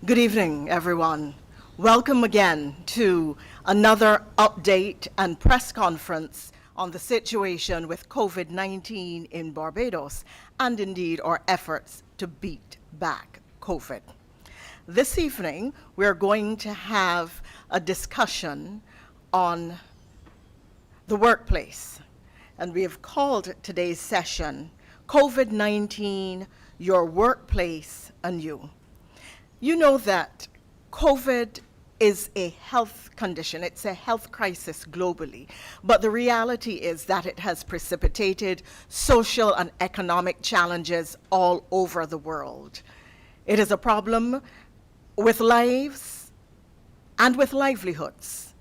Good evening, everyone. Welcome again to another update and press conference on the situation with COVID-19 in Barbados and indeed our efforts to beat back COVID. This evening, we're going to have a discussion on the workplace, and we have called today's session COVID-19, Your Workplace and You. You know that COVID is a health condition, it's a health crisis globally, but the reality is that it has precipitated social and economic challenges all over the world. It is a problem with lives and with livelihoods.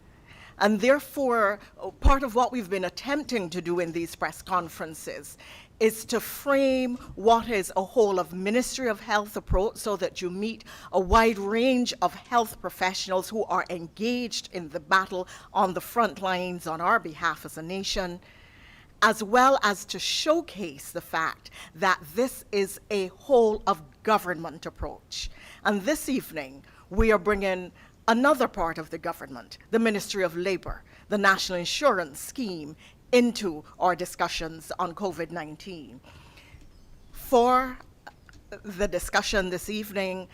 And therefore, part of what we've been attempting to do in these press conferences is to frame what is a whole of Ministry of Health approach so that you meet a wide range of health professionals who are engaged in the battle on the front lines on our behalf as a nation, as well as to showcase the fact that this is a whole of government approach. And this evening, we are bringing another part of the government, the Ministry of Labor, the National Insurance Scheme, into our discussions on COVID-19. For the discussion this evening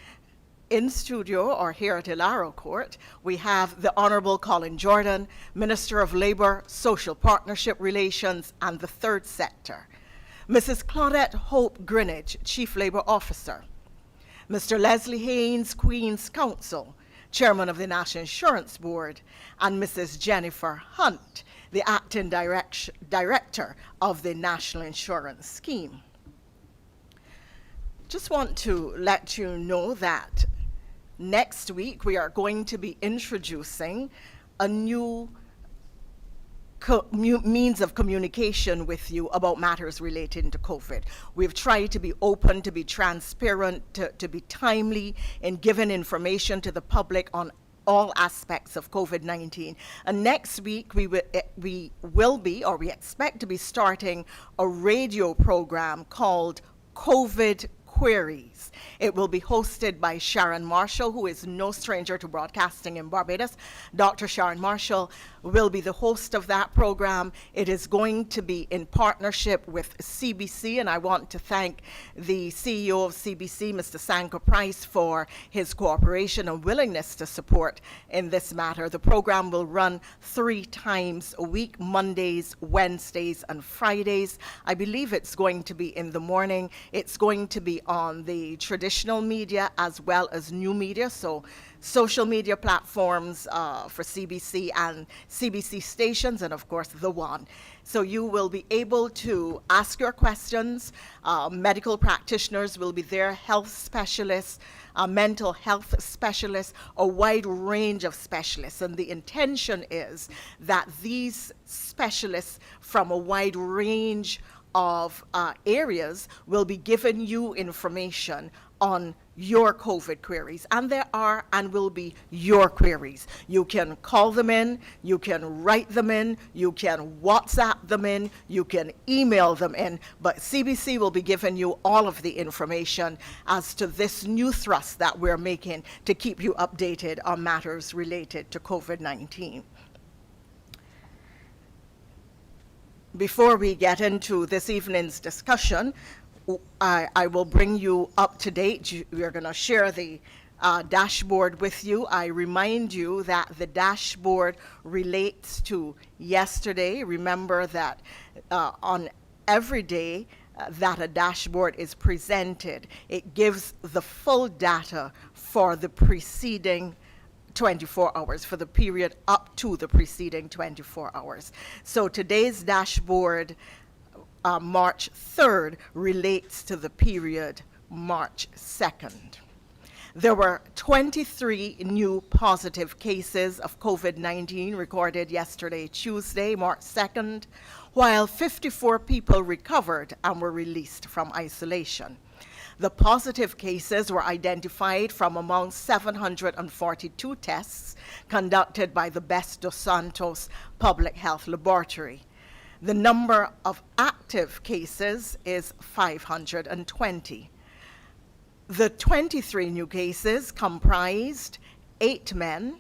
in studio or here at Ilaro Court, we have the Honorable Colin Jordan, Minister of Labor, Social Partnership Relations, and the Third Sector. Mrs. Claudette Hope Greenidge, Chief Labor Officer. Mr. Leslie Haynes, Queen's Counsel, Chairman of the National Insurance Board, and Mrs. Jennifer Hunt, the Acting Director of the National Insurance Scheme. Just want to let you know that next week we are going to be introducing a new means of communication with you about matters relating to COVID. We've tried to be open, to be transparent, to be timely in giving information to the public on all aspects of COVID-19. And next week we expect to be starting a radio program called COVID Queries. It will be hosted by Sharon Marshall, who is no stranger to broadcasting in Barbados. Dr. Sharon Marshall will be the host of that program. It is going to be in partnership with CBC, and I want to thank the CEO of CBC, Mr. Sanko Price, for his cooperation and willingness to support in this matter. The program will run 3 times a week, Mondays, Wednesdays, and Fridays. I believe it's going to be in the morning. It's going to be on the traditional media as well as new media, so social media platforms for CBC and CBC stations, and of course the one. So you will be able to ask your questions. Medical practitioners will be there, health specialists, mental health specialists, a wide range of specialists. And the intention is that these specialists from a wide range of areas will be giving you information on your COVID queries, and there are and will be your queries. You can call them in, you can write them in, you can WhatsApp them in, you can email them in, but CBC will be giving you all of the information as to this new thrust that we're making to keep you updated on matters related to COVID-19. Before we get into this evening's discussion, I will bring you up to date. We're going to share the dashboard with you. I remind you that the dashboard relates to yesterday. Remember that on every day that a dashboard is presented, it gives the full data for the preceding 24 hours, for the period up to the preceding 24 hours. So today's dashboard, March 3rd, relates to the period March 2nd. There were 23 new positive cases of COVID-19 recorded yesterday, Tuesday, March 2nd, while 54 people recovered and were released from isolation. The positive cases were identified from among 742 tests conducted by the Best dos Santos Public Health Laboratory. The number of active cases is 520. The 23 new cases comprised 8 men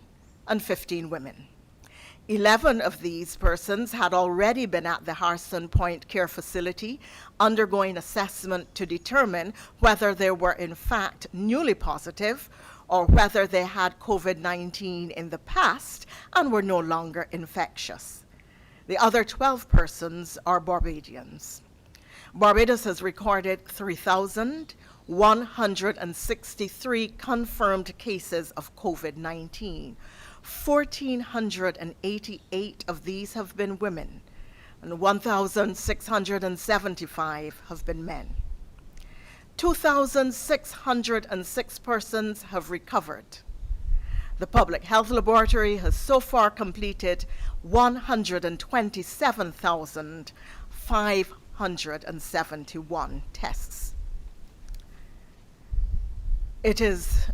and 15 women. 11 of these persons had already been at the Harrison Point Care Facility undergoing assessment to determine whether they were in fact newly positive or whether they had COVID-19 in the past and were no longer infectious. The other 12 persons are Barbadians. Barbados has recorded 3,163 confirmed cases of COVID-19. 1,488 of these have been women, and 1,675 have been men. 2,606 persons have recovered. The Public Health Laboratory has so far completed 127,571 tests. It is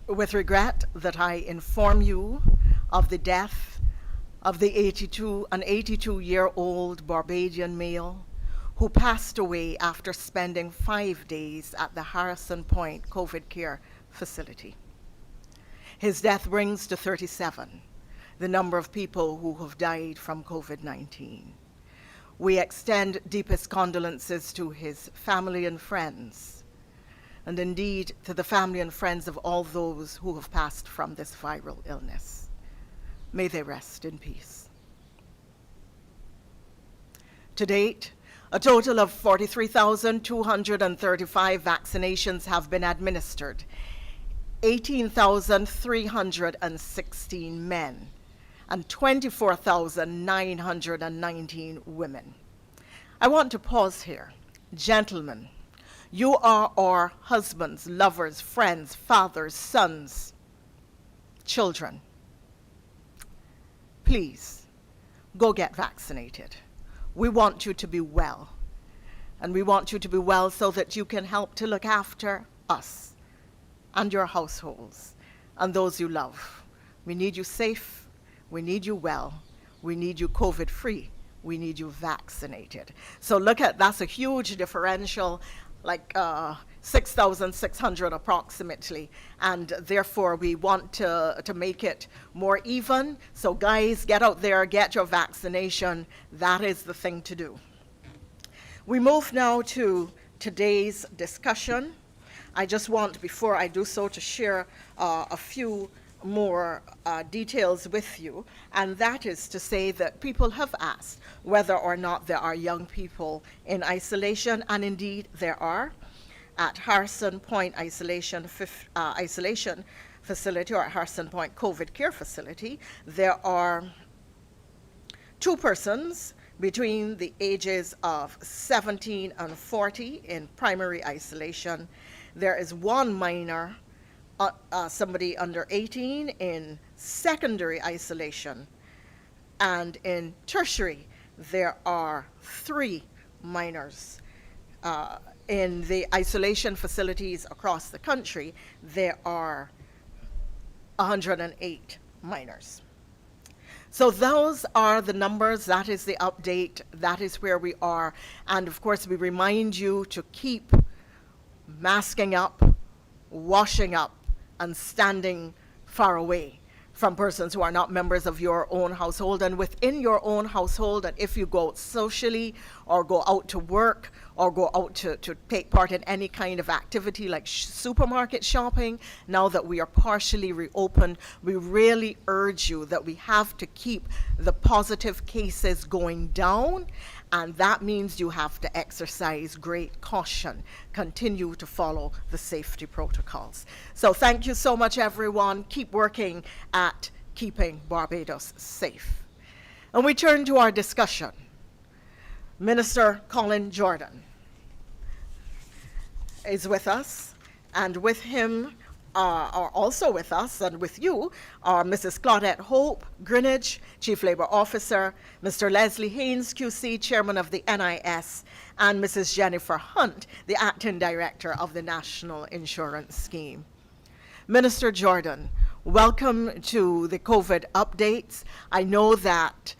with regret that I inform you of the death of an 82-year-old Barbadian male who passed away after spending 5 days at the Harrison Point COVID Care Facility. His death brings to 37 the number of people who have died from COVID-19. We extend deepest condolences to his family and friends, and indeed to the family and friends of all those who have passed from this viral illness. May they rest in peace. To date, a total of 43,235 vaccinations have been administered, 18,316 men, and 24,919 women. I want to pause here. Gentlemen, you are our husbands, lovers, friends, fathers, sons, children. Please, go get vaccinated. We want you to be well. And we want you to be well so that you can help to look after us and your households and those you love. We need you safe. We need you well. We need you COVID-free. We need you vaccinated. So look at, that's a huge differential, like 6,600 approximately, and therefore we want to make it more even. So guys, get out there, get your vaccination. That is the thing to do. We move now to today's discussion. I just want, before I do so, to share a few more details with you, and that is to say that people have asked whether or not there are young people in isolation, and indeed there are. At Harrison Point Isolation Facility, or at Harrison Point COVID Care Facility, there are 2 persons between the ages of 17 and 40 in primary isolation. There is 1 minor, somebody under 18 in secondary isolation, and in tertiary there are 3 minors. In the isolation facilities across the country, there are 108 minors. So those are the numbers, that is the update, that is where we are. And of course we remind you to keep masking up, washing up, and standing far away from persons who are not members of your own household. And within your own household, and if you go out socially or go out to work or go out to take part in any kind of activity like supermarket shopping, now that we are partially reopened, we really urge you that we have to keep the positive cases going down, and that means you have to exercise great caution. Continue to follow the safety protocols. So thank you so much, everyone. Keep working at keeping Barbados safe. And we turn to our discussion. Minister Colin Jordan is with us, and with him are also with us and with you are Mrs. Claudette Hope, Greenwich, Chief Labor Officer, Mr. Leslie Haynes, QC, Chairman of the NIS, and Mrs. Jennifer Hunt, the Acting Director of the National Insurance Scheme. Minister Jordan, welcome to the COVID updates. I know that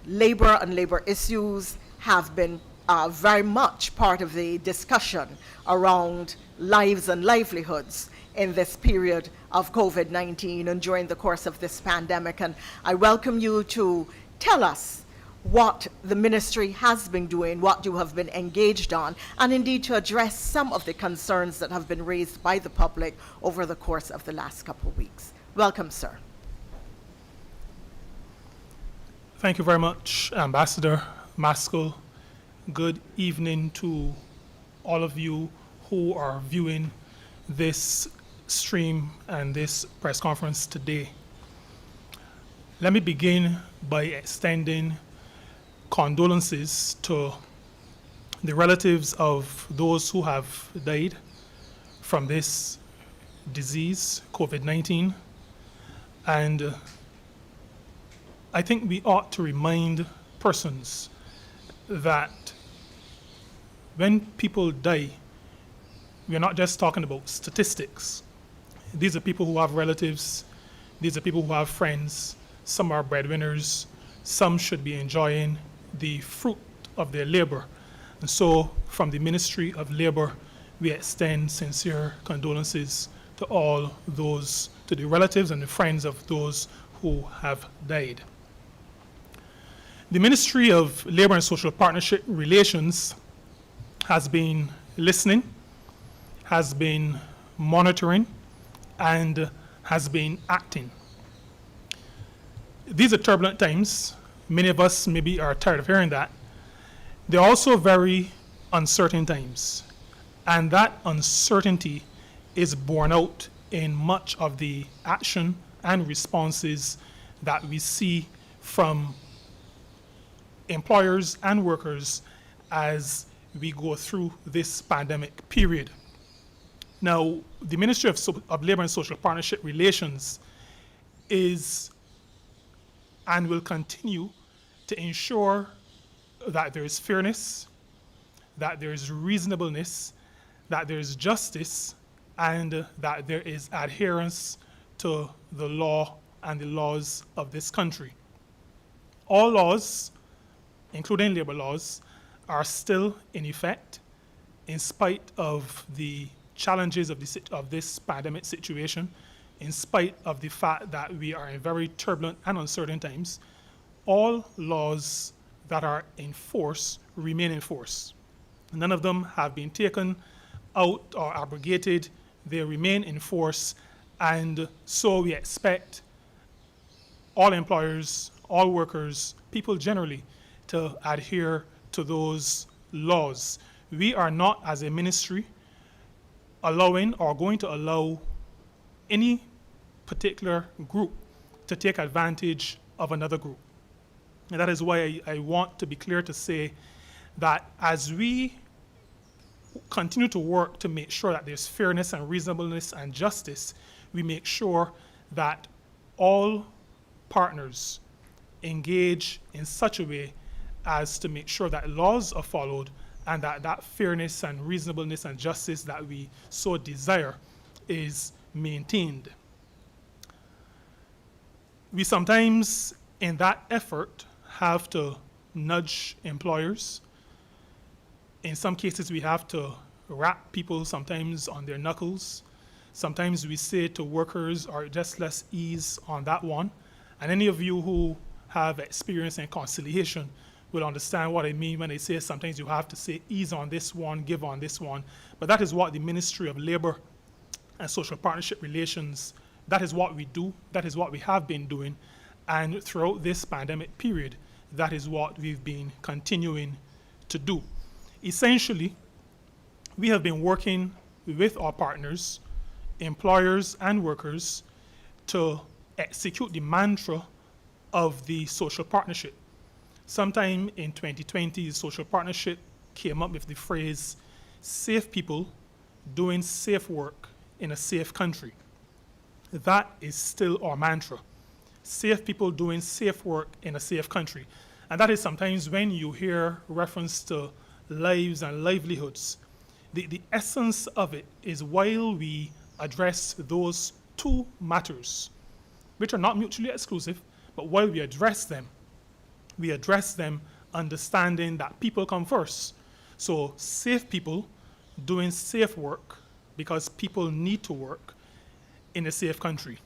labor and labor issues have been very much part of the discussion around lives and livelihoods in this period of COVID-19 and during the course of this pandemic. And I welcome you to tell us what the ministry has been doing, what you have been engaged on, and indeed to address some of the concerns that have been raised by the public over the course of the last couple of weeks. Welcome, sir. Thank you very much, Ambassador Maskell. Good evening to all of you who are viewing this stream and this press conference today. Let me begin by extending condolences to the relatives of those who have died from this disease, COVID-19. And I think we ought to remind persons that when people die, we're not just talking about statistics. These are people who have relatives, these are people who have friends, some are breadwinners, some should be enjoying the fruit of their labor. And so from the Ministry of Labor, we extend sincere condolences to all those, to the relatives and the friends of those who have died. The Ministry of Labor and Social Partnership Relations has been listening, has been monitoring, and has been acting. These are turbulent times. Many of us maybe are tired of hearing that. They're also very uncertain times. And that uncertainty is borne out in much of the action and responses that we see from employers and workers as we go through this pandemic period. Now, the Ministry of Labor and Social Partnership Relations is and will continue to ensure that there is fairness, that there is reasonableness, that there is justice, and that there is adherence to the law and the laws of this country. All laws, including labor laws, are still in effect in spite of the challenges of this pandemic situation, in spite of the fact that we are in very turbulent and uncertain times. All laws that are in force remain in force. None of them have been taken out or abrogated. They remain in force, and so we expect all employers, all workers, people generally, to adhere to those laws. We are not, as a ministry, allowing or going to allow any particular group to take advantage of another group. And that is why I want to be clear to say that as we continue to work to make sure that there's fairness and reasonableness and justice, we make sure that all partners engage in such a way as to make sure that laws are followed and that fairness and reasonableness and justice that we so desire is maintained. We sometimes, in that effort, have to nudge employers. In some cases, we have to rap people sometimes on their knuckles. Sometimes we say to workers, or just let's ease on that one. And any of you who have experience in conciliation will understand what I mean when I say sometimes you have to say ease on this one, give on this one. But that is what the Ministry of Labor and Social Partnership Relations, that is what we do, that is what we have been doing. And throughout this pandemic period, that is what we've been continuing to do. Essentially, we have been working with our partners, employers and workers, to execute the mantra of the social partnership. Sometime in 2020, the social partnership came up with the phrase, safe people doing safe work in a safe country. That is still our mantra. Safe people doing safe work in a safe country. And that is sometimes when you hear reference to lives and livelihoods, the essence of it is while we address those two matters, which are not mutually exclusive, but while we address them understanding that people come first. So safe people doing safe work because people need to work in a safe country.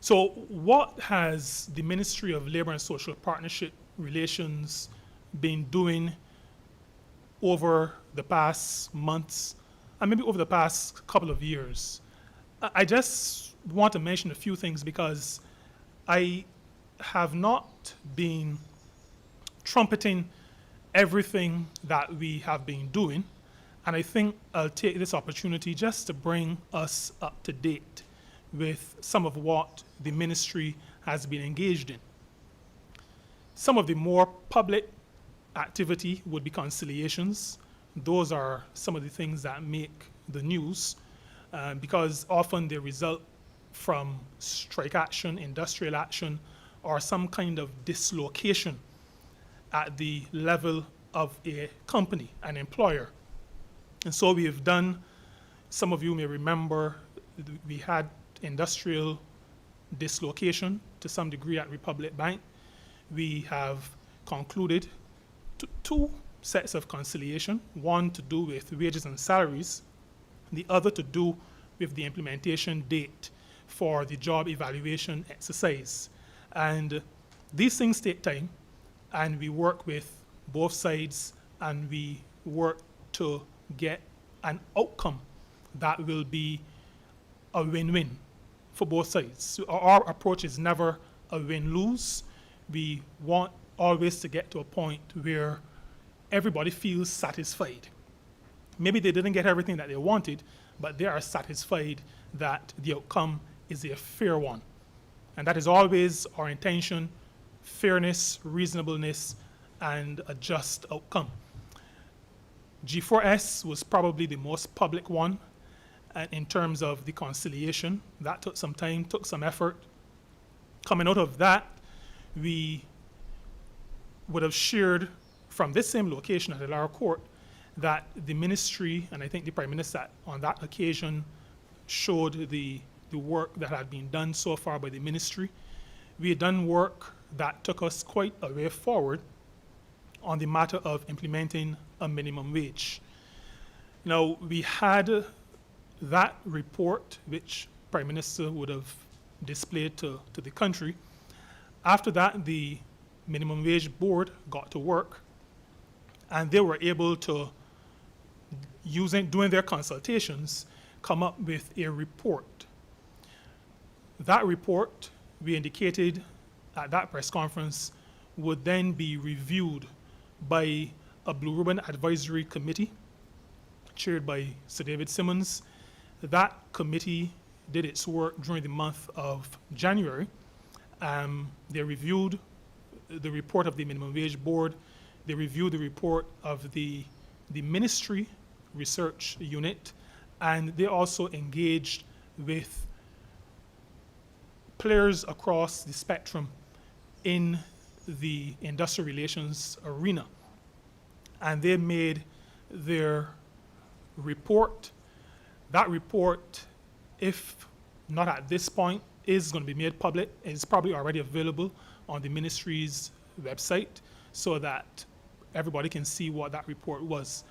So what has the Ministry of Labor and Social Partnership Relations been doing over the past months and maybe over the past couple of years? I just want to mention a few things because I have not been trumpeting everything that we have been doing, and I think I'll take this opportunity just to bring us up to date with some of what the ministry has been engaged in. Some of the more public activity would be conciliations. Those are some of the things that make the news because often they result from strike action, industrial action, or some kind of dislocation at the level of a company, an employer. And so we have done, some of you may remember, we had industrial dislocation to some degree at Republic Bank. We have concluded two sets of conciliation, one to do with wages and salaries, the other to do with the implementation date for the job evaluation exercise. And these things take time, and we work with both sides, and we work to get an outcome that will be a win-win for both sides. So our approach is never a win-lose. We want always to get to a point where everybody feels satisfied. Maybe they didn't get everything that they wanted, but they are satisfied that the outcome is a fair one. And that is always our intention: fairness, reasonableness, and a just outcome. G4S was probably the most public one in terms of the conciliation. That took some time, took some effort. Coming out of that, we would have shared from this same location at the lower court that the ministry, and I think the Prime Minister on that occasion showed the work that had been done so far by the ministry. We had done work that took us quite a way forward on the matter of implementing a minimum wage. Now, we had that report, which Prime Minister would have displayed to the country. After that, the Minimum Wage Board got to work, and they were able to, doing their consultations, come up with a report. That report, we indicated at that press conference, would then be reviewed by a Blue Ribbon Advisory Committee chaired by Sir David Simmons. That committee did its work during the month of January. They reviewed the report of the Minimum Wage Board. They reviewed the report of the Ministry Research Unit, and they also engaged with players across the spectrum in the industrial relations arena. And they made their report. That report, if not at this point, is going to be made public. It's probably already available on the ministry's website so that everybody can see what that report was.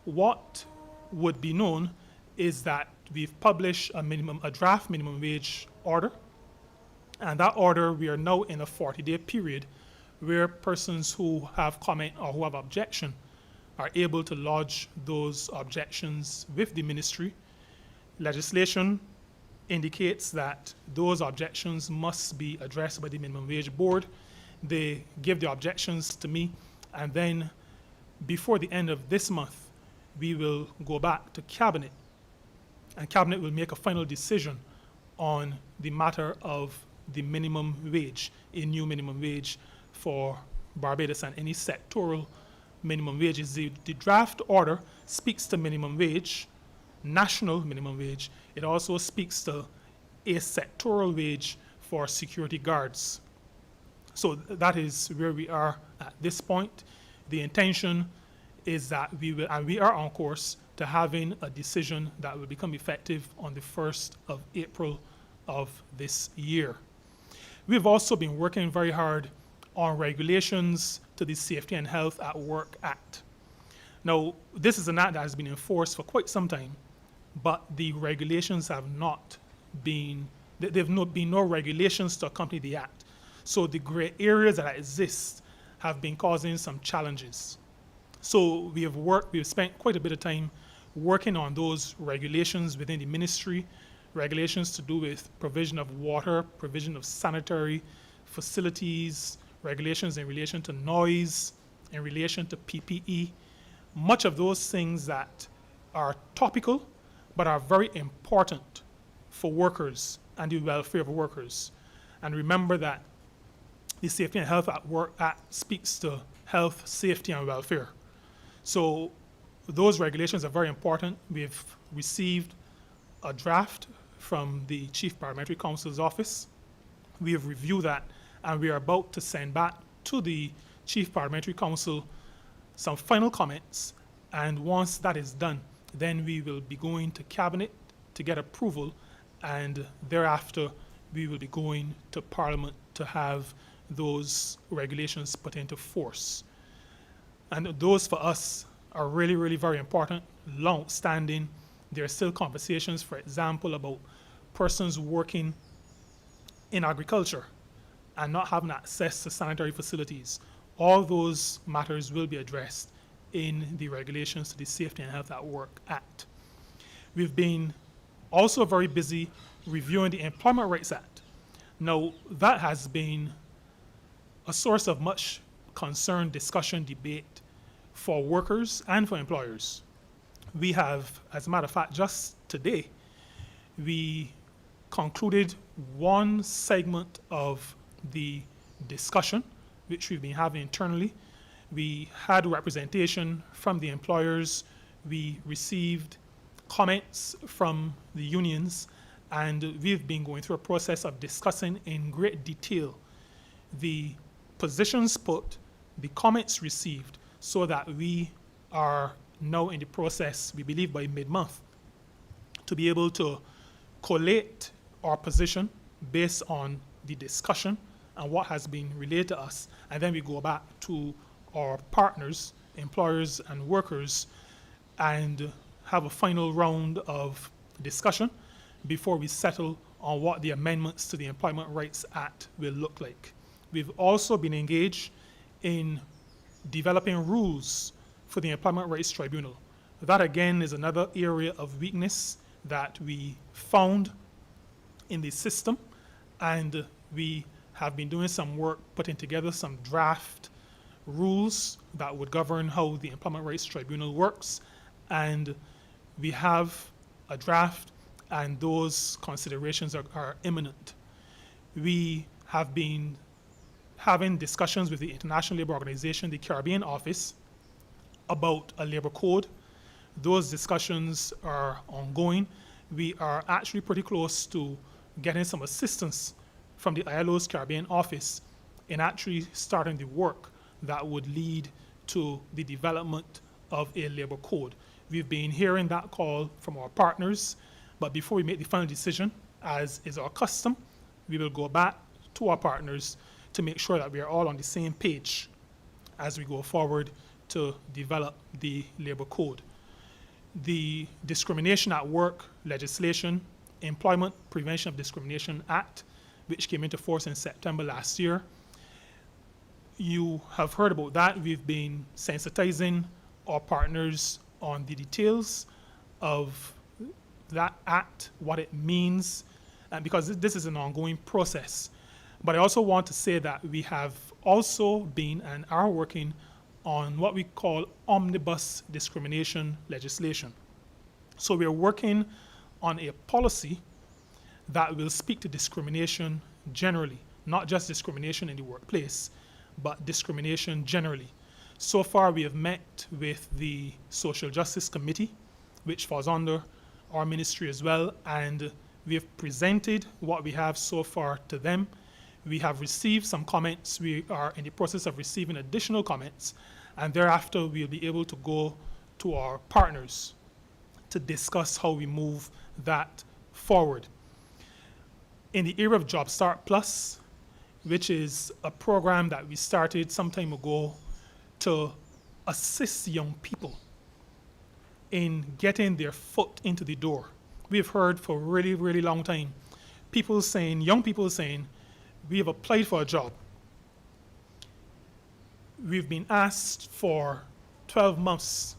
What would be known is that we've published a draft minimum wage order, and that order, we are now in a 40-day period where persons who have comment or who have objection are able to lodge those objections with the ministry. Legislation indicates that those objections must be addressed by the Minimum Wage Board. They give the objections to me, and then before the end of this month, we will go back to Cabinet, and Cabinet will make a final decision on the matter of the minimum wage, a new minimum wage for Barbados and any sectoral minimum wages. The draft order speaks to minimum wage, national minimum wage. It also speaks to a sectoral wage for security guards. So that is where we are at this point. The intention is that we are on course to having a decision that will become effective on the 1st of April of this year. We've also been working very hard on regulations to the Safety and Health at Work Act. Now, this is an act that has been enforced for quite some time, but the regulations have not been, there have not been no regulations to accompany the act. So the gray areas that exist have been causing some challenges. So we have spent quite a bit of time working on those regulations within the ministry, regulations to do with provision of water, provision of sanitary facilities, regulations in relation to noise, in relation to PPE, much of those things that are topical but are very important for workers and the welfare of workers. And remember that the Safety and Health at Work Act speaks to health, safety, and welfare. So those regulations are very important. We've received a draft from the Chief Parliamentary Counsel's office. We have reviewed that, and we are about to send back to the Chief Parliamentary Counsel some final comments. And once that is done, then we will be going to Cabinet to get approval, and thereafter we will be going to Parliament to have those regulations put into force. And those for us are really, really very important, long-standing. There are still conversations, for example, about persons working in agriculture and not having access to sanitary facilities. All those matters will be addressed in the regulations to the Safety and Health at Work Act. We've been also very busy reviewing the Employment Rights Act. Now, that has been a source of much concern, discussion, debate for workers and for employers. We have, as a matter of fact, just today, we concluded one segment of the discussion, which we've been having internally. We had representation from the employers. We received comments from the unions, and we've been going through a process of discussing in great detail the positions put, the comments received, so that we are now in the process, we believe by mid-month, to be able to collate our position based on the discussion and what has been relayed to us, and then we go back to our partners, employers and workers, and have a final round of discussion before we settle on what the amendments to the Employment Rights Act will look like. We've also been engaged in developing rules for the Employment Rights Tribunal. That again is another area of weakness that we found in the system, and we have been doing some work putting together some draft rules that would govern how the Employment Rights Tribunal works, and we have a draft, and those considerations are imminent. We have been having discussions with the International Labour Organization, the Caribbean office, about a labor code. Those discussions are ongoing. We are actually pretty close to getting some assistance from the ILO's Caribbean office in actually starting the work that would lead to the development of a labor code. We've been hearing that call from our partners, but before we make the final decision, as is our custom, we will go back to our partners to make sure that we are all on the same page as we go forward to develop the labor code. The Discrimination at Work legislation, Employment Prevention of Discrimination Act, which came into force in September last year. You have heard about that. We've been sensitizing our partners on the details of that act, what it means, and because this is an ongoing process. But I also want to say that we have also been and are working on what we call omnibus discrimination legislation. So we are working on a policy that will speak to discrimination generally, not just discrimination in the workplace, but discrimination generally. So far, we have met with the Social Justice Committee, which falls under our ministry as well, and we have presented what we have so far to them. We have received some comments. We are in the process of receiving additional comments, and thereafter we'll be able to go to our partners to discuss how we move that forward. In the area of Job Start Plus, which is a program that we started some time ago to assist young people in getting their foot into the door. We've heard for a really, really long time, young people saying, we have applied for a job. We've been asked for 12 months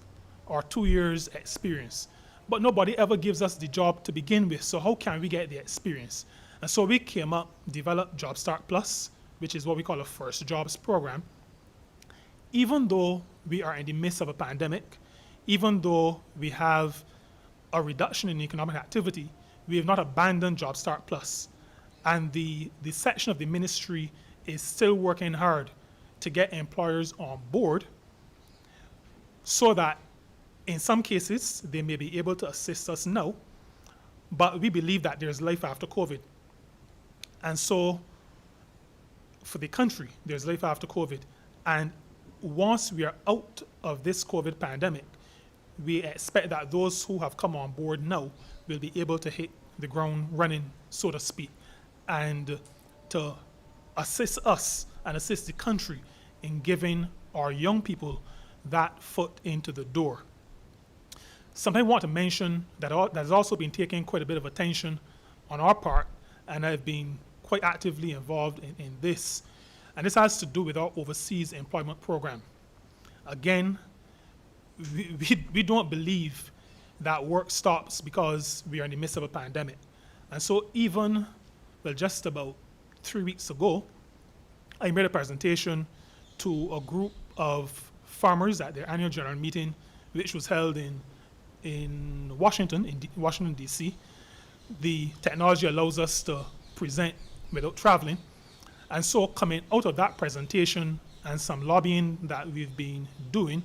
or 2 years experience, but nobody ever gives us the job to begin with, so how can we get the experience? And so we came up, developed Job Start Plus, which is what we call a first jobs program. Even though we are in the midst of a pandemic, even though we have a reduction in economic activity, we have not abandoned Job Start Plus. And the section of the ministry is still working hard to get employers on board so that in some cases they may be able to assist us now, but we believe that there's life after COVID. And so for the country, there's life after COVID. And once we are out of this COVID pandemic, we expect that those who have come on board now will be able to hit the ground running, so to speak, and to assist us and assist the country in giving our young people that foot into the door. Something I want to mention that has also been taking quite a bit of attention on our part, and I've been quite actively involved in this, and this has to do with our overseas employment program. Again, we don't believe that work stops because we are in the midst of a pandemic. And so even, just about 3 weeks ago, I made a presentation to a group of farmers at their annual general meeting, which was held in Washington, Washington, D.C. The technology allows us to present without traveling. And so coming out of that presentation and some lobbying that we've been doing,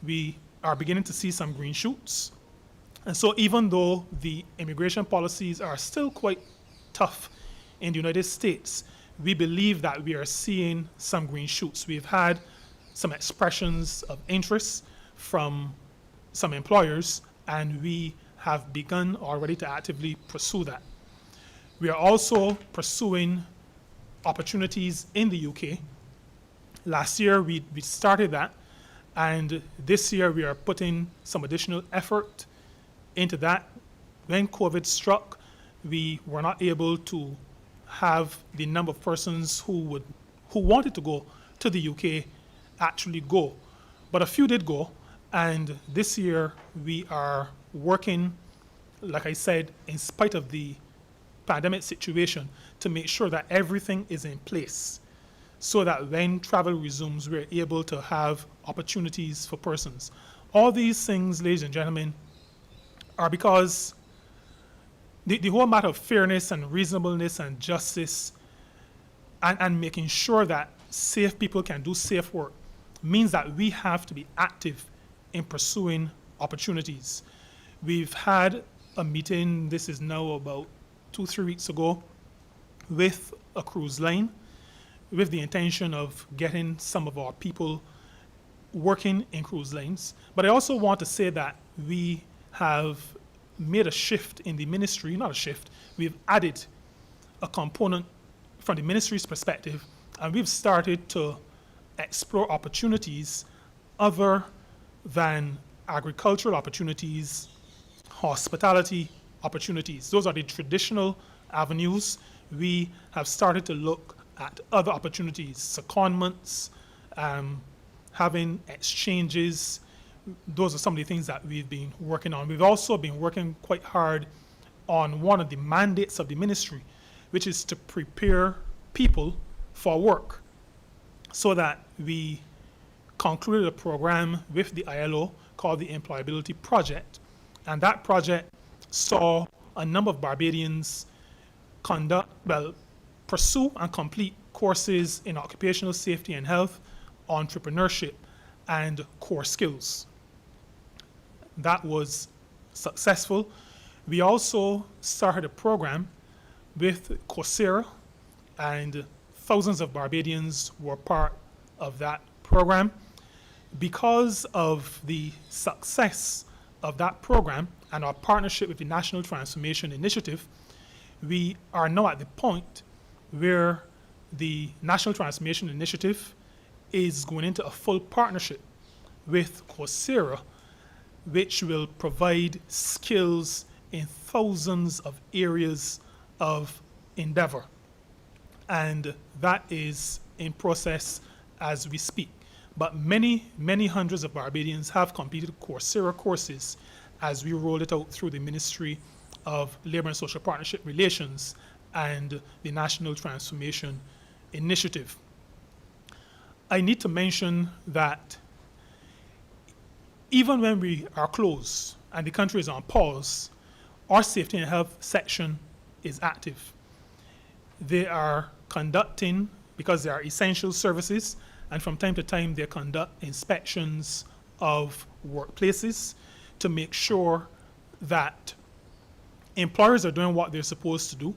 we are beginning to see some green shoots. And so even though the immigration policies are still quite tough in the United States, we believe that we are seeing some green shoots. We've had some expressions of interest from some employers, and we have begun already to actively pursue that. We are also pursuing opportunities in the UK. Last year, we started that, and this year we are putting some additional effort into that. When COVID struck, we were not able to have the number of persons who wanted to go to the UK actually go. But a few did go, and this year we are working, like I said, in spite of the pandemic situation, to make sure that everything is in place so that when travel resumes, we're able to have opportunities for persons. All these things, ladies and gentlemen, are because the whole matter of fairness and reasonableness and justice and making sure that safe people can do safe work means that we have to be active in pursuing opportunities. We've had a meeting, this is now about 2-3 weeks ago, with a cruise line with the intention of getting some of our people working in cruise lines. But I also want to say that we have made a shift in the ministry, not a shift, we've added a component from the ministry's perspective, and we've started to explore opportunities other than agricultural opportunities, hospitality opportunities. Those are the traditional avenues. We have started to look at other opportunities, secondments, having exchanges. Those are some of the things that we've been working on. We've also been working quite hard on one of the mandates of the ministry, which is to prepare people for work, so that we concluded a program with the ILO called the Employability Project. And that project saw a number of Barbadians pursue and complete courses in occupational safety and health, entrepreneurship, and core skills. That was successful. We also started a program with Coursera, and thousands of Barbadians were part of that program. Because of the success of that program and our partnership with the National Transformation Initiative, we are now at the point where the National Transformation Initiative is going into a full partnership with Coursera, which will provide skills in thousands of areas of endeavor. And that is in process as we speak. But many, many hundreds of Barbadians have completed Coursera courses as we roll it out through the Ministry of Labor and Social Partnership Relations and the National Transformation Initiative. I need to mention that even when we are closed and the country is on pause, our safety and health section is active. They are conducting, because they are essential services, and from time to time they conduct inspections of workplaces to make sure that employers are doing what they're supposed to do,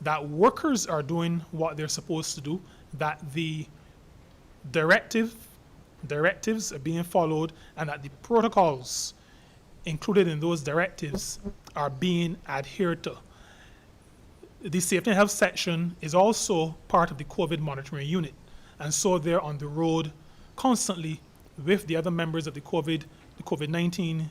that workers are doing what they're supposed to do, that the directives are being followed, and that the protocols included in those directives are being adhered to. The Safety and Health section is also part of the COVID monitoring unit, and so they're on the road constantly with the other members of the COVID-19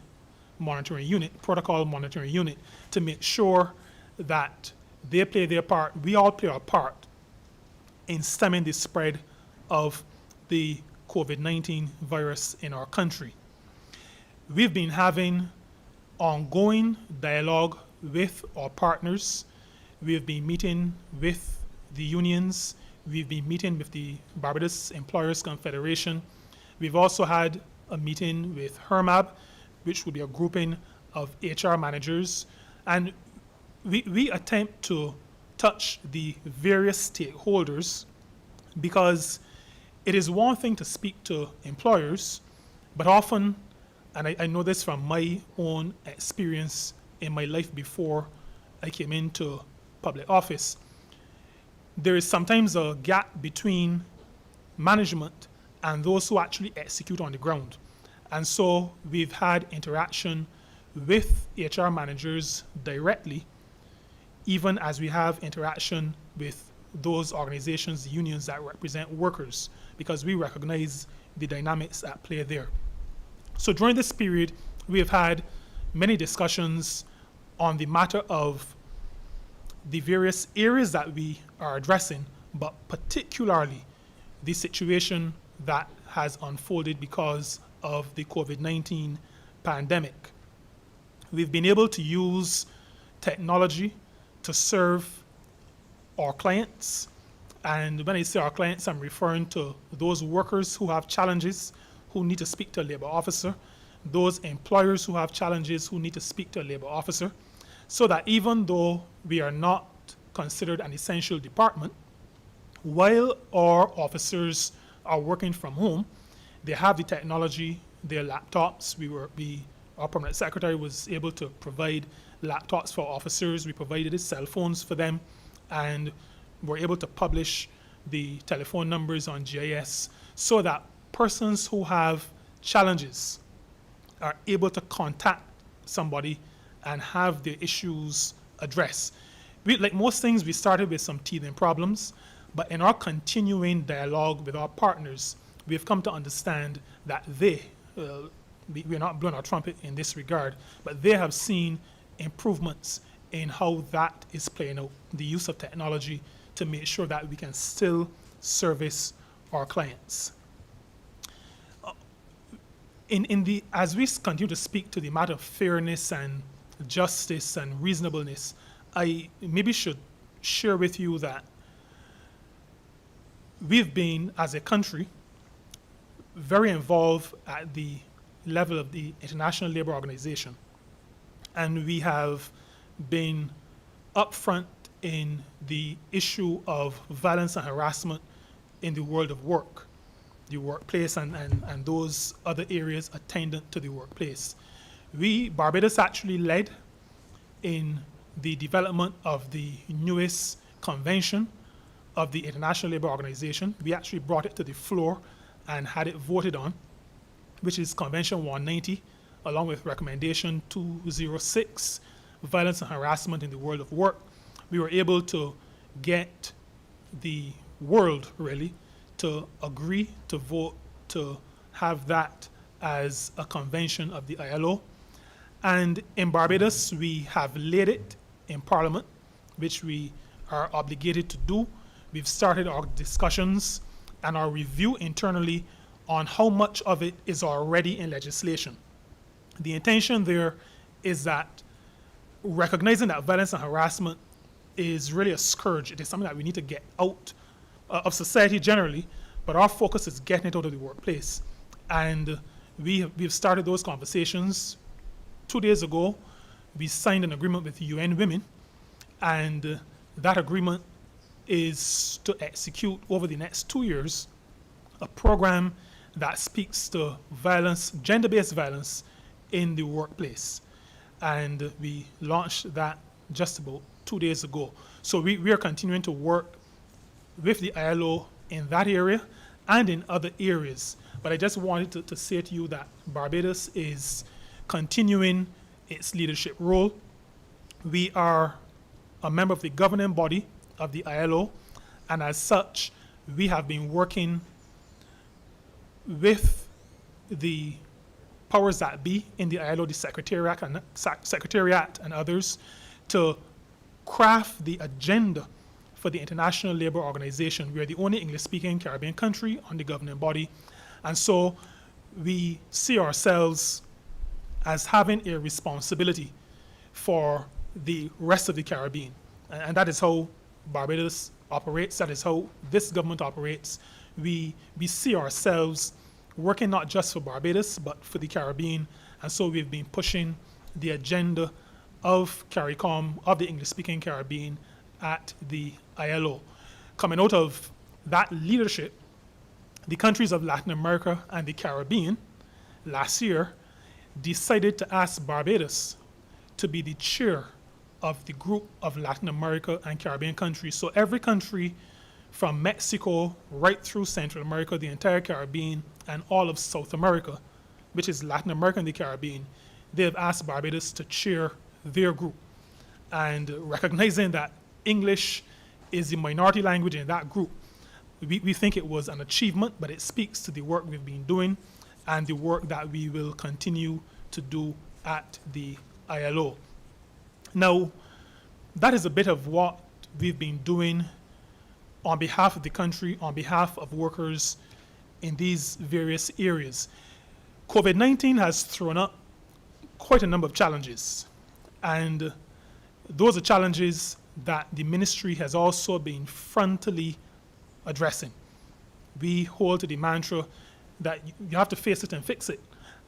monitoring unit, protocol monitoring unit, to make sure that they play their part, we all play our part in stemming the spread of the COVID-19 virus in our country. We've been having ongoing dialogue with our partners. We've been meeting with the unions. We've been meeting with the Barbados Employers Confederation. We've also had a meeting with HERMAB, which will be a grouping of HR managers. And we attempt to touch the various stakeholders, because it is one thing to speak to employers, but often, and I know this from my own experience in my life before I came into public office, there is sometimes a gap between management and those who actually execute on the ground. And so we've had interaction with HR managers directly, even as we have interaction with those organizations, the unions that represent workers, because we recognize the dynamics at play there. So during this period, we have had many discussions on the matter of the various areas that we are addressing, but particularly the situation that has unfolded because of the COVID-19 pandemic. We've been able to use technology to serve our clients. And when I say our clients, I'm referring to those workers who have challenges, who need to speak to a labor officer, those employers who have challenges, who need to speak to a labor officer, so that even though we are not considered an essential department, while our officers are working from home, they have the technology, their laptops. Our permanent secretary was able to provide laptops for officers. We provided his cell phones for them, and we're able to publish the telephone numbers on GIS so that persons who have challenges are able to contact somebody and have their issues addressed. Like most things, we started with some teething problems, but in our continuing dialogue with our partners, we've come to understand that we're not blowing our trumpet in this regard, but they have seen improvements in how that is playing out, the use of technology to make sure that we can still service our clients. As we continue to speak to the matter of fairness and justice and reasonableness, I maybe should share with you that we've been, as a country, very involved at the level of the International Labour Organization. And we have been upfront in the issue of violence and harassment in the world of work, the workplace, and those other areas attendant to the workplace. Barbados actually led in the development of the newest convention of the International Labour Organization. We actually brought it to the floor and had it voted on, which is Convention 190, along with Recommendation 206, Violence and Harassment in the World of Work. We were able to get the world, really, to agree to vote to have that as a convention of the ILO. And in Barbados, we have laid it in Parliament, which we are obligated to do. We've started our discussions and our review internally on how much of it is already in legislation. The intention there is that recognizing that violence and harassment is really a scourge. It is something that we need to get out of society generally, but our focus is getting it out of the workplace. And we've started those conversations. 2 days ago, we signed an agreement with UN Women, and that agreement is to execute over the next 2 years a program that speaks to violence, gender-based violence in the workplace. And we launched that just about 2 days ago. So we are continuing to work with the ILO in that area and in other areas. But I just wanted to say to you that Barbados is continuing its leadership role. We are a member of the governing body of the ILO, and as such, we have been working with the powers that be in the ILO, the Secretariat and others, to craft the agenda for the International Labour Organization. We are the only English-speaking Caribbean country on the governing body, and so we see ourselves as having a responsibility for the rest of the Caribbean. And that is how Barbados operates, that is how this government operates. We see ourselves working not just for Barbados, but for the Caribbean. And so we've been pushing the agenda of CARICOM, of the English-speaking Caribbean, at the ILO. Coming out of that leadership, the countries of Latin America and the Caribbean last year decided to ask Barbados to be the chair of the group of Latin America and Caribbean countries. So every country from Mexico right through Central America, the entire Caribbean, and all of South America, which is Latin America and the Caribbean, they have asked Barbados to chair their group. And recognizing that English is the minority language in that group, we think it was an achievement, but it speaks to the work we've been doing and the work that we will continue to do at the ILO. Now, that is a bit of what we've been doing on behalf of the country, on behalf of workers in these various areas. COVID-19 has thrown up quite a number of challenges, and those are challenges that the ministry has also been frontally addressing. We hold to the mantra that you have to face it and fix it,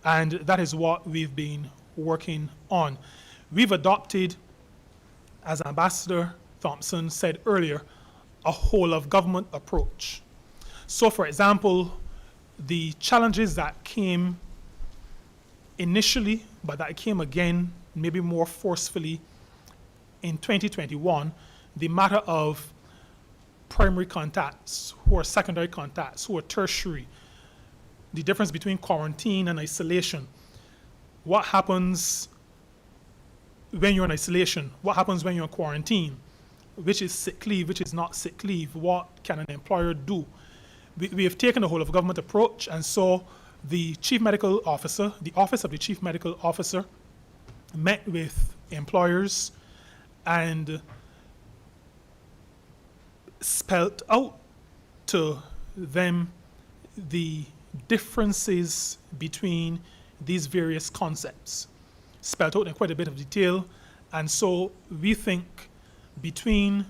and that is what we've been working on. We've adopted, as Ambassador Thompson said earlier, a whole of government approach. So, for example, the challenges that came initially, but that came again, maybe more forcefully in 2021, the matter of primary contacts, who are secondary contacts, who are tertiary, the difference between quarantine and isolation. What happens when you're in isolation? What happens when you're in quarantine? Which is sick leave, which is not sick leave? What can an employer do? We have taken a whole of government approach, and so the Chief Medical Officer, the Office of the Chief Medical Officer, met with employers and spelled out to them the differences between these various concepts, spelled out in quite a bit of detail. And so we think between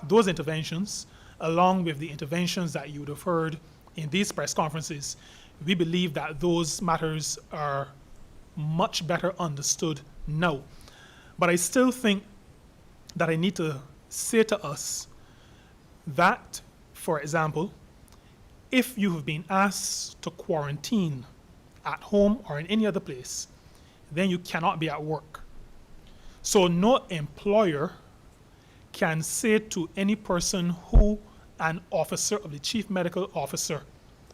those interventions, along with the interventions that you would have heard in these press conferences, we believe that those matters are much better understood now. But I still think that I need to say to us that, for example, if you have been asked to quarantine at home or in any other place, then you cannot be at work. So no employer can say to any person who an officer of the Chief Medical Officer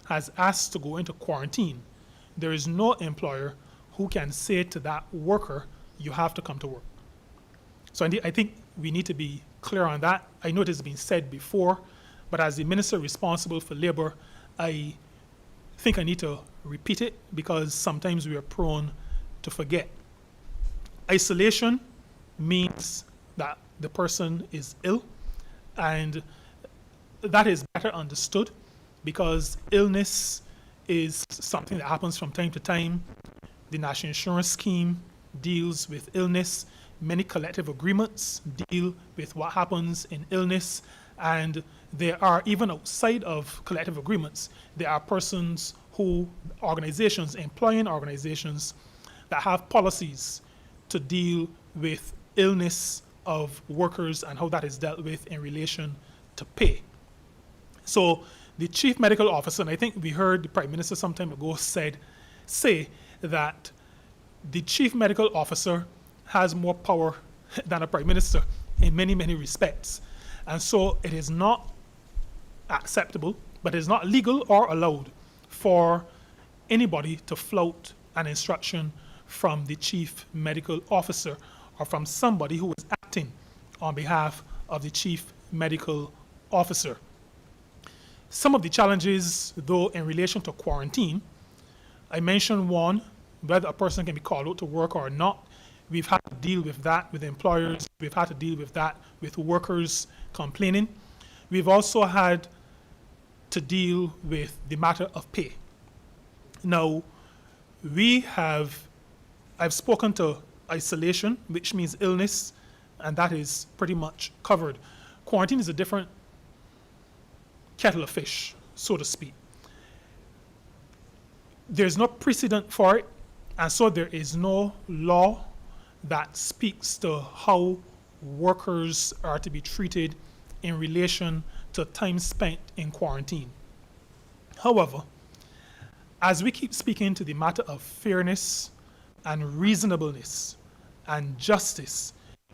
has asked to go into quarantine, there is no employer who can say to that worker, you have to come to work. So I think we need to be clear on that. I know it has been said before, but as the minister responsible for labor, I think I need to repeat it because sometimes we are prone to forget. Isolation means that the person is ill, and that is better understood because illness is something that happens from time to time. The National Insurance Scheme deals with illness. Many collective agreements deal with what happens in illness, and there are, even outside of collective agreements, there are persons who, organizations, employing organizations, that have policies to deal with illness of workers and how that is dealt with in relation to pay. So the chief medical officer, and I think we heard the Prime Minister some time ago say that the chief medical officer has more power than a Prime Minister in many, many respects. And so it is not acceptable, but it is not legal or allowed for anybody to flout an instruction from the chief medical officer or from somebody who is acting on behalf of the chief medical officer. Some of the challenges, though, in relation to quarantine, I mentioned one, whether a person can be called out to work or not. We've had to deal with that with employers. We've had to deal with that with workers complaining. We've also had to deal with the matter of pay. Now, I've spoken to isolation, which means illness, and that is pretty much covered. Quarantine is a different kettle of fish, so to speak. There's no precedent for it, and so there is no law that speaks to how workers are to be treated in relation to time spent in quarantine. However, as we keep speaking to the matter of fairness and reasonableness and justice,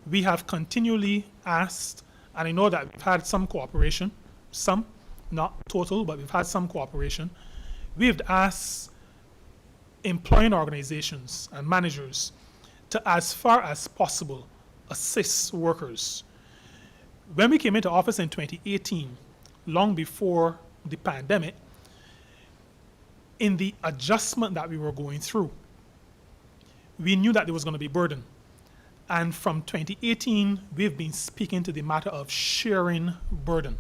we have continually asked, and I know that we've had some cooperation, some, not total, but we've had some cooperation. We've asked employing organizations and managers to, as far as possible, assist workers. When we came into office in 2018, long before the pandemic, in the adjustment that we were going through, we knew that there was going to be burden. And from 2018, we've been speaking to the matter of sharing burden.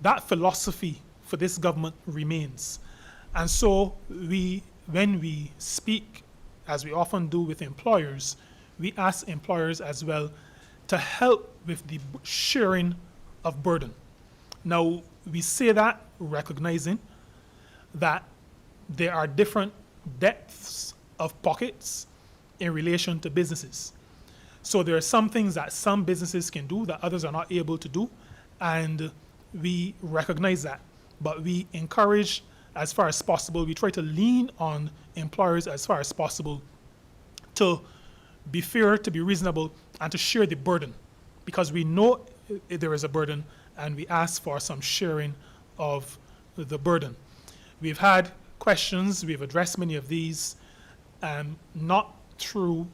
That philosophy for this government remains. And so when we speak, as we often do with employers, we ask employers as well to help with the sharing of burden. Now, we say that recognizing that there are different depths of pockets in relation to businesses. So there are some things that some businesses can do that others are not able to do, and we recognize that. But we encourage, as far as possible, we try to lean on employers as far as possible to be fair, to be reasonable, and to share the burden, because we know there is a burden, and we ask for some sharing of the burden. We've had questions, we've addressed many of these, not through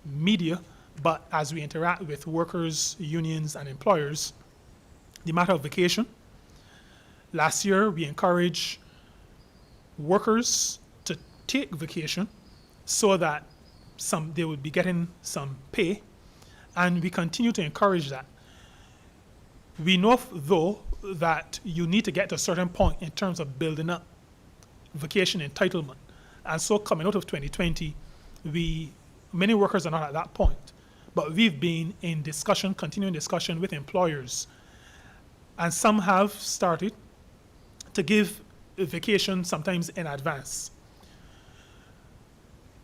media, but as we interact with workers, unions, and employers. The matter of vacation. Last year, we encouraged workers to take vacation so that they would be getting some pay, and we continue to encourage that. We know, though, that you need to get to a certain point in terms of building up vacation entitlement. And so coming out of 2020, many workers are not at that point, but we've been in discussion, continuing discussion with employers, and some have started to give vacation sometimes in advance.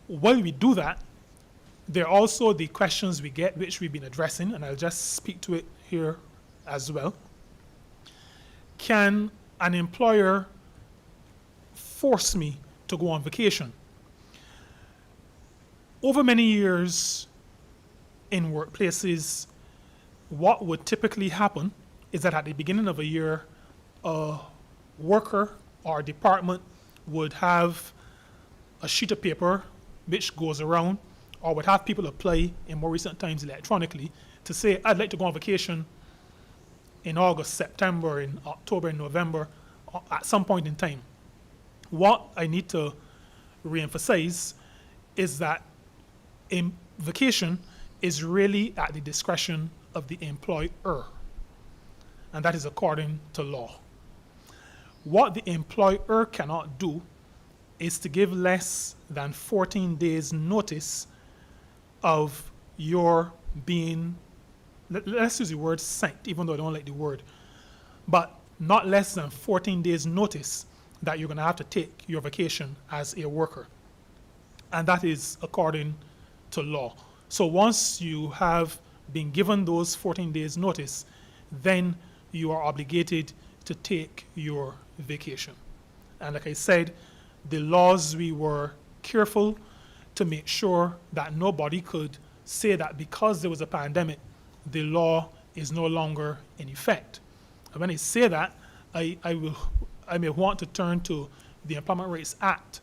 While we do that, there are also the questions we get, which we've been addressing, and I'll just speak to it here as well. Can an employer force me to go on vacation? Over many years in workplaces, what would typically happen is that at the beginning of a year, a worker or a department would have a sheet of paper which goes around, or would have people apply in more recent times electronically to say, I'd like to go on vacation in August, September, in October, in November, at some point in time. What I need to reemphasize is that vacation is really at the discretion of the employer, and that is according to law. What the employer cannot do is to give less than 14 days notice of your being, let's use the word sent, even though I don't like the word, but not less than 14 days notice that you're going to have to take your vacation as a worker. And that is according to law. So once you have been given those 14 days notice, then you are obligated to take your vacation. And like I said, the laws, we were careful to make sure that nobody could say that because there was a pandemic, the law is no longer in effect. And when I say that, I may want to turn to the Employment Rights Act.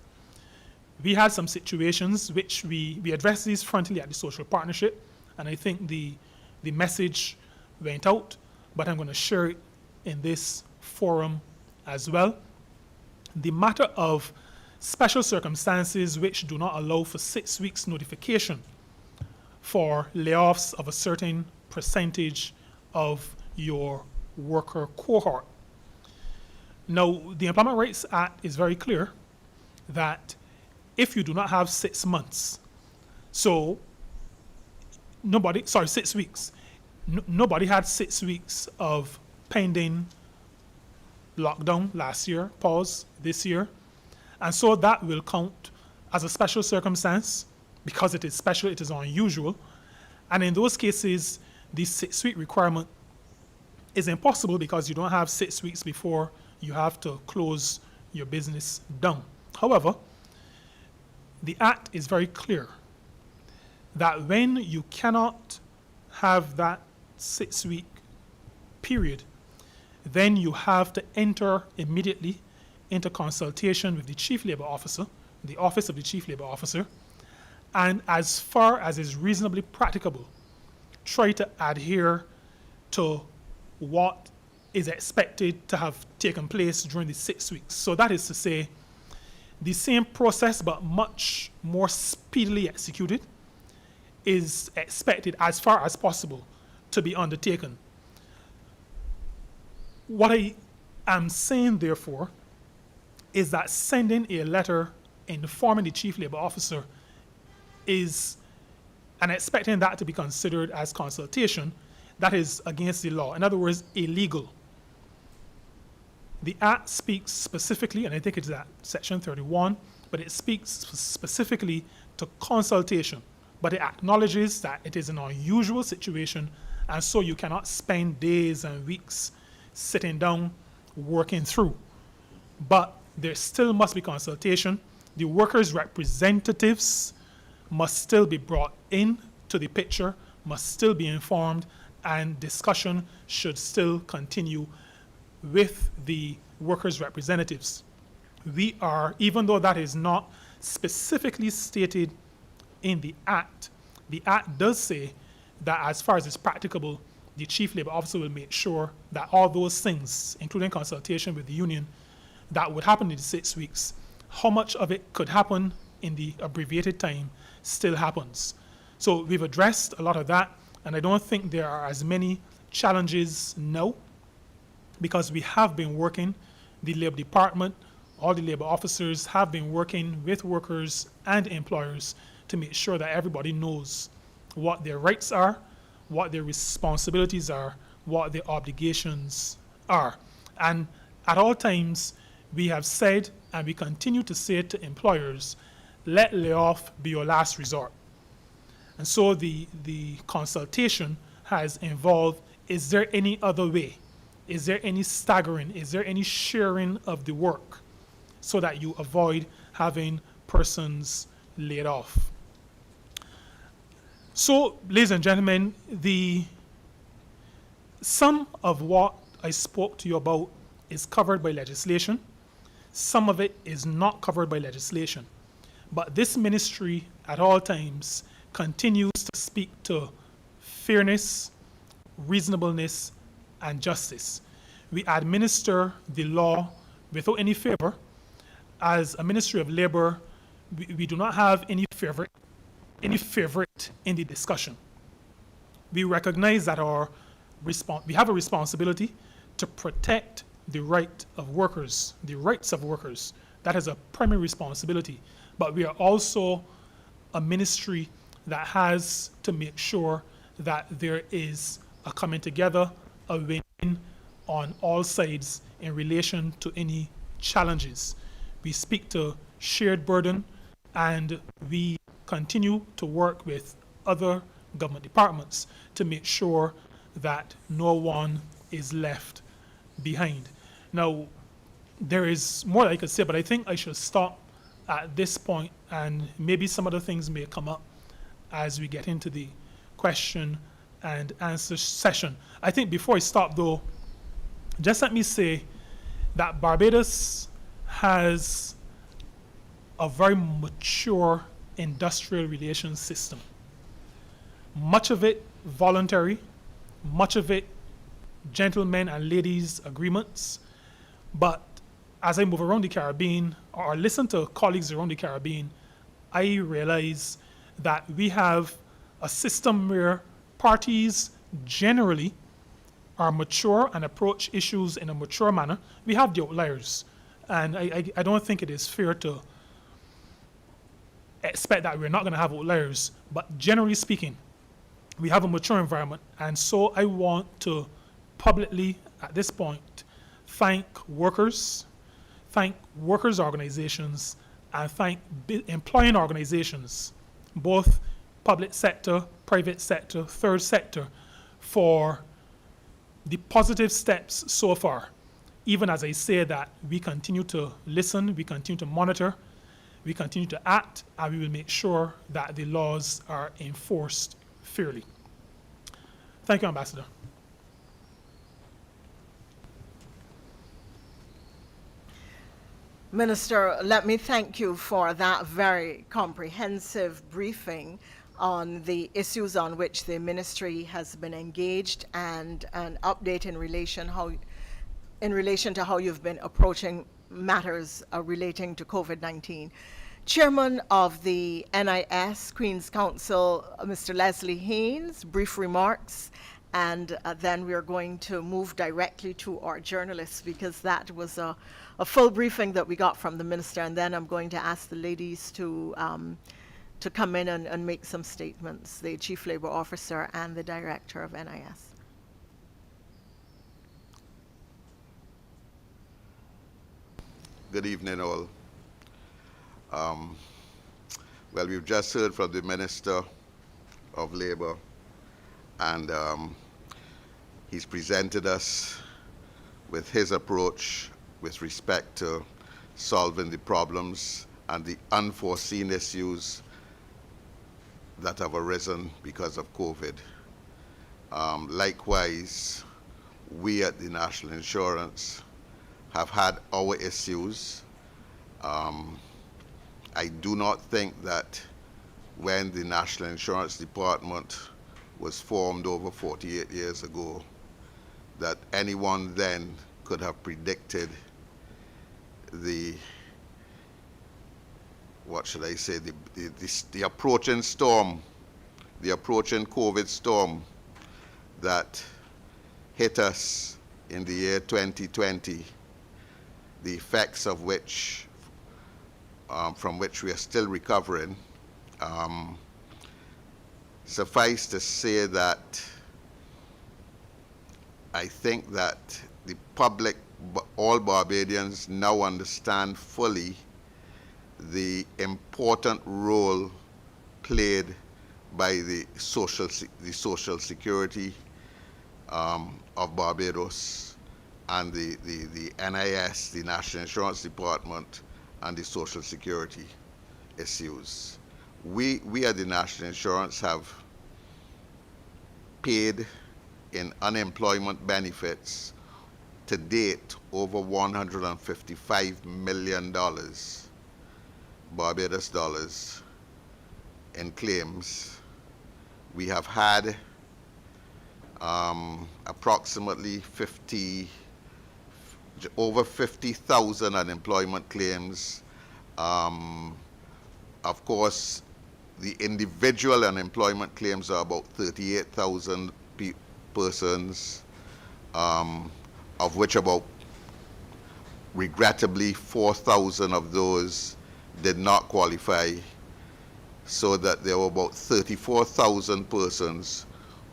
We had some situations which we addressed these frontally at the social partnership, and I think the message went out, but I'm going to share it in this forum as well. The matter of special circumstances which do not allow for 6 weeks notification for layoffs of a certain percentage of your worker cohort. Now, the Employment Rights Act is very clear that if you do not have 6 months, so 6 weeks, nobody had 6 weeks of pending lockdown last year, pause this year, and so that will count as a special circumstance. Because it is special, it is unusual, and in those cases, the 6-week requirement is impossible because you don't have 6 weeks before you have to close your business down. However, the Act is very clear that when you cannot have that 6-week period, then you have to enter immediately into consultation with the Chief Labor Officer, the Office of the Chief Labor Officer, and as far as is reasonably practicable, try to adhere to what is expected to have taken place during the 6 weeks. So that is to say, the same process but much more speedily executed is expected as far as possible to be undertaken. What I am saying, therefore, is that sending a letter informing the Chief Labor Officer and expecting that to be considered as consultation, that is against the law. In other words, illegal. The Act speaks specifically, and I think it's at Section 31, but it speaks specifically to consultation. But it acknowledges that it is an unusual situation, and so you cannot spend days and weeks sitting down working through. But there still must be consultation. The workers' representatives must still be brought in to the picture, must still be informed, and discussion should still continue with the workers' representatives. We are, even though that is not specifically stated in the Act does say that as far as is practicable, the Chief Labor Officer will make sure that all those things, including consultation with the union, that would happen in the 6 weeks, how much of it could happen in the abbreviated time still happens. So we've addressed a lot of that, and I don't think there are as many challenges now because we have been working, the Labor Department, all the labor officers have been working with workers and employers to make sure that everybody knows what their rights are, what their responsibilities are, what their obligations are. And at all times, we have said, and we continue to say to employers, let layoff be your last resort. And so the consultation has involved, is there any other way? Is there any staggering? Is there any sharing of the work so that you avoid having persons laid off? So, ladies and gentlemen, some of what I spoke to you about is covered by legislation. Some of it is not covered by legislation. But this ministry at all times continues to speak to fairness, reasonableness, and justice. We administer the law without any favor. As a Ministry of Labor, we do not have any favorite in the discussion. We recognize that we have a responsibility to protect the rights of workers. That is a primary responsibility. But we are also a ministry that has to make sure that there is a coming together, a win on all sides in relation to any challenges. We speak to shared burden, and we continue to work with other government departments to make sure that no one is left behind. Now, there is more I could say, but I think I should stop at this point, and maybe some other things may come up as we get into the question and answer session. I think before I stop, though, just let me say that Barbados has a very mature industrial relations system. Much of it voluntary, much of it gentlemen and ladies agreements. But as I move around the Caribbean or listen to colleagues around the Caribbean, I realize that we have a system where parties generally are mature and approach issues in a mature manner. We have the outliers, and I don't think it is fair to expect that we're not going to have outliers, but generally speaking, we have a mature environment. And so I want to publicly, at this point, thank workers organizations, and thank employing organizations, both public sector, private sector, third sector, for the positive steps so far. Even as I say that, we continue to listen, we continue to monitor, we continue to act, and we will make sure that the laws are enforced fairly. Thank you, Ambassador. Minister, let me thank you for that very comprehensive briefing on the issues on which the ministry has been engaged, and an update in relation to how you've been approaching matters relating to COVID-19. Chairman of the NIS Queen's Council, Mr. Leslie Haynes, brief remarks, and then we're going to move directly to our journalists, because that was a full briefing that we got from the minister, and then I'm going to ask the ladies to come in and make some statements, the Chief Labor Officer and the Director of NIS. Good evening, all. Well, we've just heard from the Minister of Labor, and he's presented us with his approach with respect to solving the problems and the unforeseen issues that have arisen because of COVID. Likewise, we at the National Insurance have had our issues. I do not think that when the National Insurance Department was formed over 48 years ago, that anyone then could have predicted the, what should I say, the approaching storm, the approaching COVID storm that hit us in the year 2020, the effects of which, from which we are still recovering. Suffice to say that I think that the public, all Barbadians, now understand fully the important role played by the social security of Barbados, and the NIS, the National Insurance Department, and the social security issues. We at the National Insurance have paid in unemployment benefits to date over $155 million Barbados dollars in claims. We have had approximately over 50,000 unemployment claims. Of course, the individual unemployment claims are about 38,000 persons, of which about, regrettably, 4,000 of those did not qualify, so that there were about 34,000 persons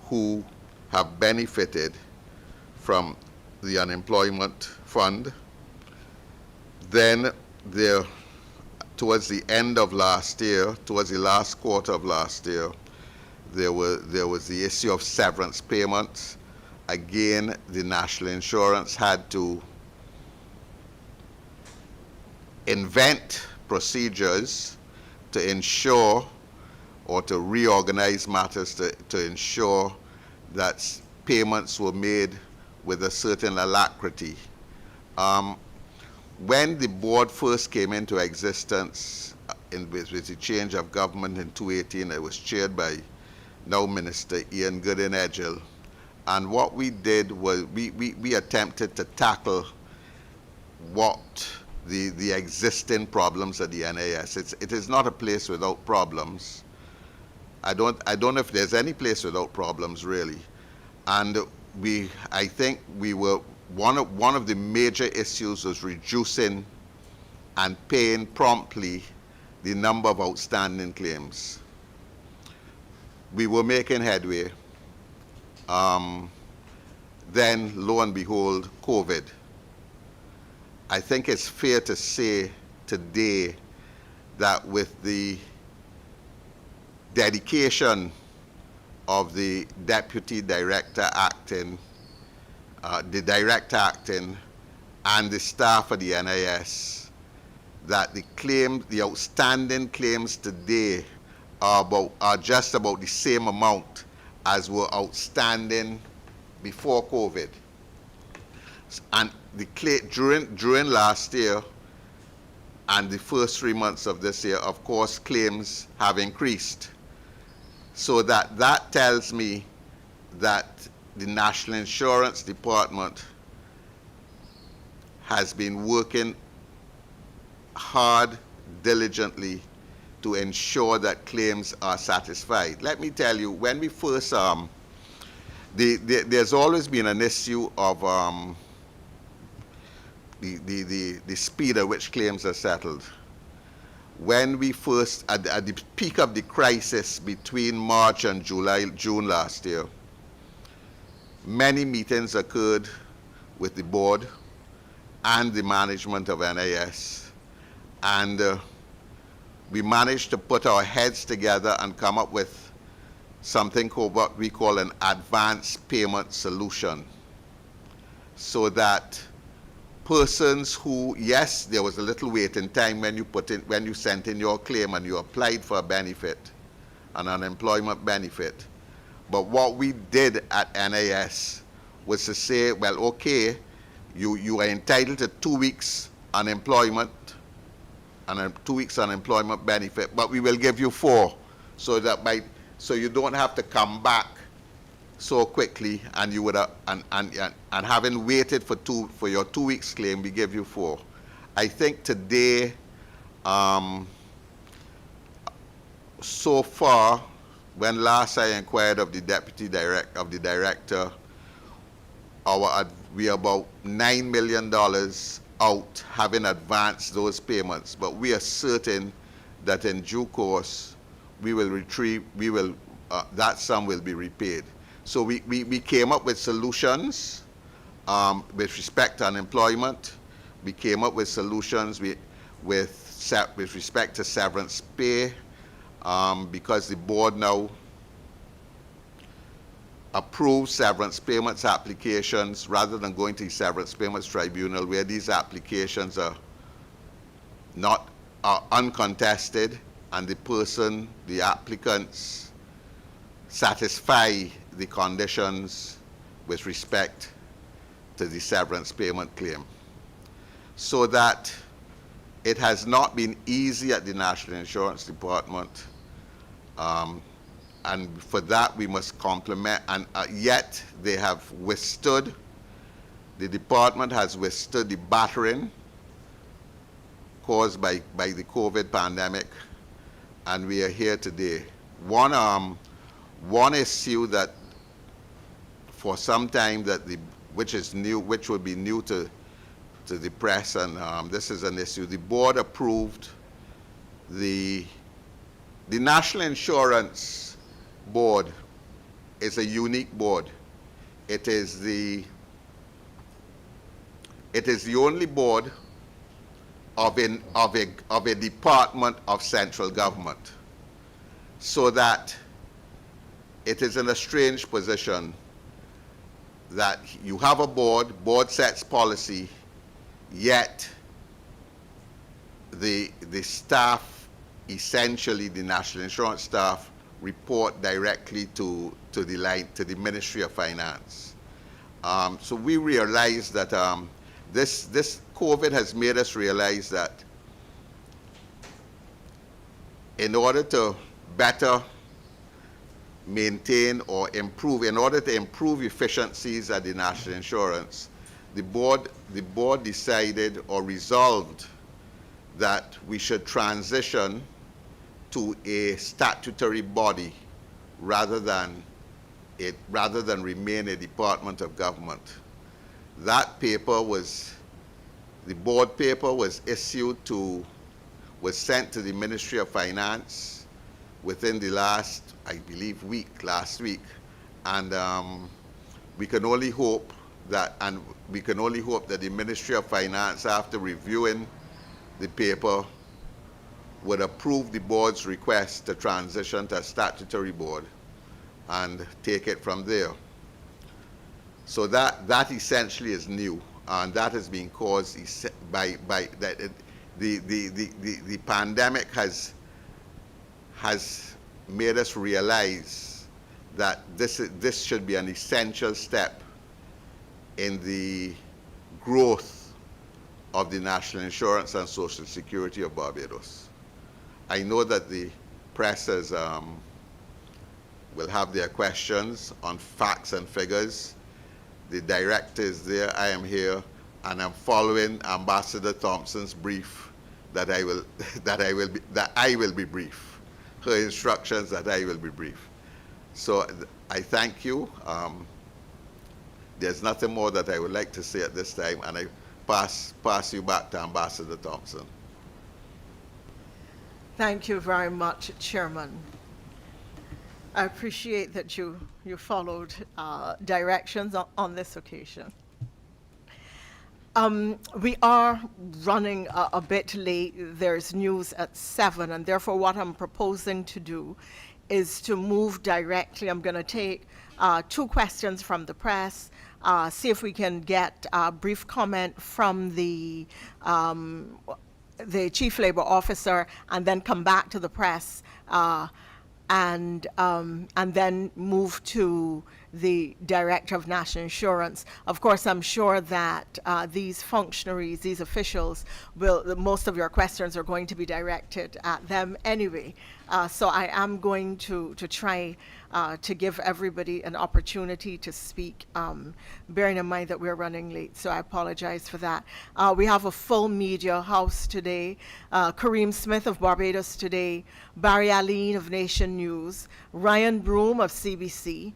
who have benefited from the unemployment fund. Then there, towards the end of last year, towards the last quarter of last year, there was the issue of severance payments. Again, the National Insurance had to invent procedures to ensure, or to reorganize matters to ensure that payments were made with a certain alacrity. When the board first came into existence with the change of government in 2018, it was chaired by now Minister Ian Goodin-Edgell. And what we did was we attempted to tackle what the existing problems at the NAS. It is not a place without problems. I don't know if there's any place without problems, really. And I think we were, one of the major issues was reducing and paying promptly the number of outstanding claims. We were making headway. Then, lo and behold, COVID. I think it's fair to say today that with the dedication of the Deputy Director acting, the Director acting, and the staff of the NIS, that the outstanding claims today are just about the same amount as were outstanding before COVID. And during last year and the first 3 months of this year, of course, claims have increased. So that tells me that the National Insurance Department has been working hard, diligently, to ensure that claims are satisfied. Let me tell you, when we first, there's always been an issue of the speed at which claims are settled. When we first, at the peak of the crisis between March and June last year, many meetings occurred with the board and the management of NIS, and we managed to put our heads together and come up with something called what we call an advance payment solution, so that persons who, yes, there was a little waiting time when you sent in your claim and you applied for a benefit, an unemployment benefit. But what we did at NIS was to say, well, okay, you are entitled to 2 weeks unemployment and a 2 weeks unemployment benefit, but we will give you 4, so you don't have to come back so quickly, and you would and having waited for your 2 weeks claim, we give you 4. I think today, so far, when last I inquired of the director, we are about $9 million out, having advanced those payments. But we are certain that in due course we will retrieve. That sum will be repaid. So we came up with solutions with respect to unemployment. We came up with solutions with respect to severance pay, because the board now approves severance payments applications rather than going to the severance payments tribunal, where these applications are uncontested and the applicants satisfy the conditions with respect to the severance payment claim. So that it has not been easy at the National Insurance Department. and for that we must compliment, and yet they have withstood, the department has withstood the battering caused by the COVID pandemic, and we are here today. One issue that for some time which is new, which will be new to the press, and this is an issue. The board approved the National Insurance Board is a unique board. It is the only board of a department of central government, so that it is in a strange position that you have a board sets policy, yet the staff, essentially the National Insurance staff, report directly to the Ministry of Finance. So we realize that this COVID has made us realize that in order to better maintain or improve, in order to improve efficiencies at the National Insurance, the board decided or resolved that we should transition to a statutory body rather than remain a department of government. That paper was, the board paper was sent to the Ministry of Finance within the last week, and we can only hope that the Ministry of Finance, after reviewing the paper, would approve the board's request to transition to a statutory board and take it from there. So that essentially is new, and that has been caused by the pandemic has made us realize that this should be an essential step in the growth of the National Insurance and Social Security of Barbados. I know that the pressers will have their questions on facts and figures. The director is there, I am here, and I'm following Ambassador Thompson's brief that I will be brief. Her instructions that I will be brief. So I thank you. There's nothing more that I would like to say at this time, and I pass you back to Ambassador Thompson. Thank you very much, Chairman. I appreciate that you followed directions on this occasion. We are running a bit late. There's news at 7, and therefore what I'm proposing to do is to move directly. I'm going to take 2 questions from the press, see if we can get a brief comment from the Chief Labor Officer, and then come back to the press, and then move to the Director of National Insurance. Of course, I'm sure that these functionaries, these officials, most of your questions are going to be directed at them anyway. So I am going to try to give everybody an opportunity to speak, bearing in mind that we're running late, so I apologize for that. We have a full media house today. Kareem Smith of Barbados Today, Barry Aline of Nation News, Ryan Broom of CBC,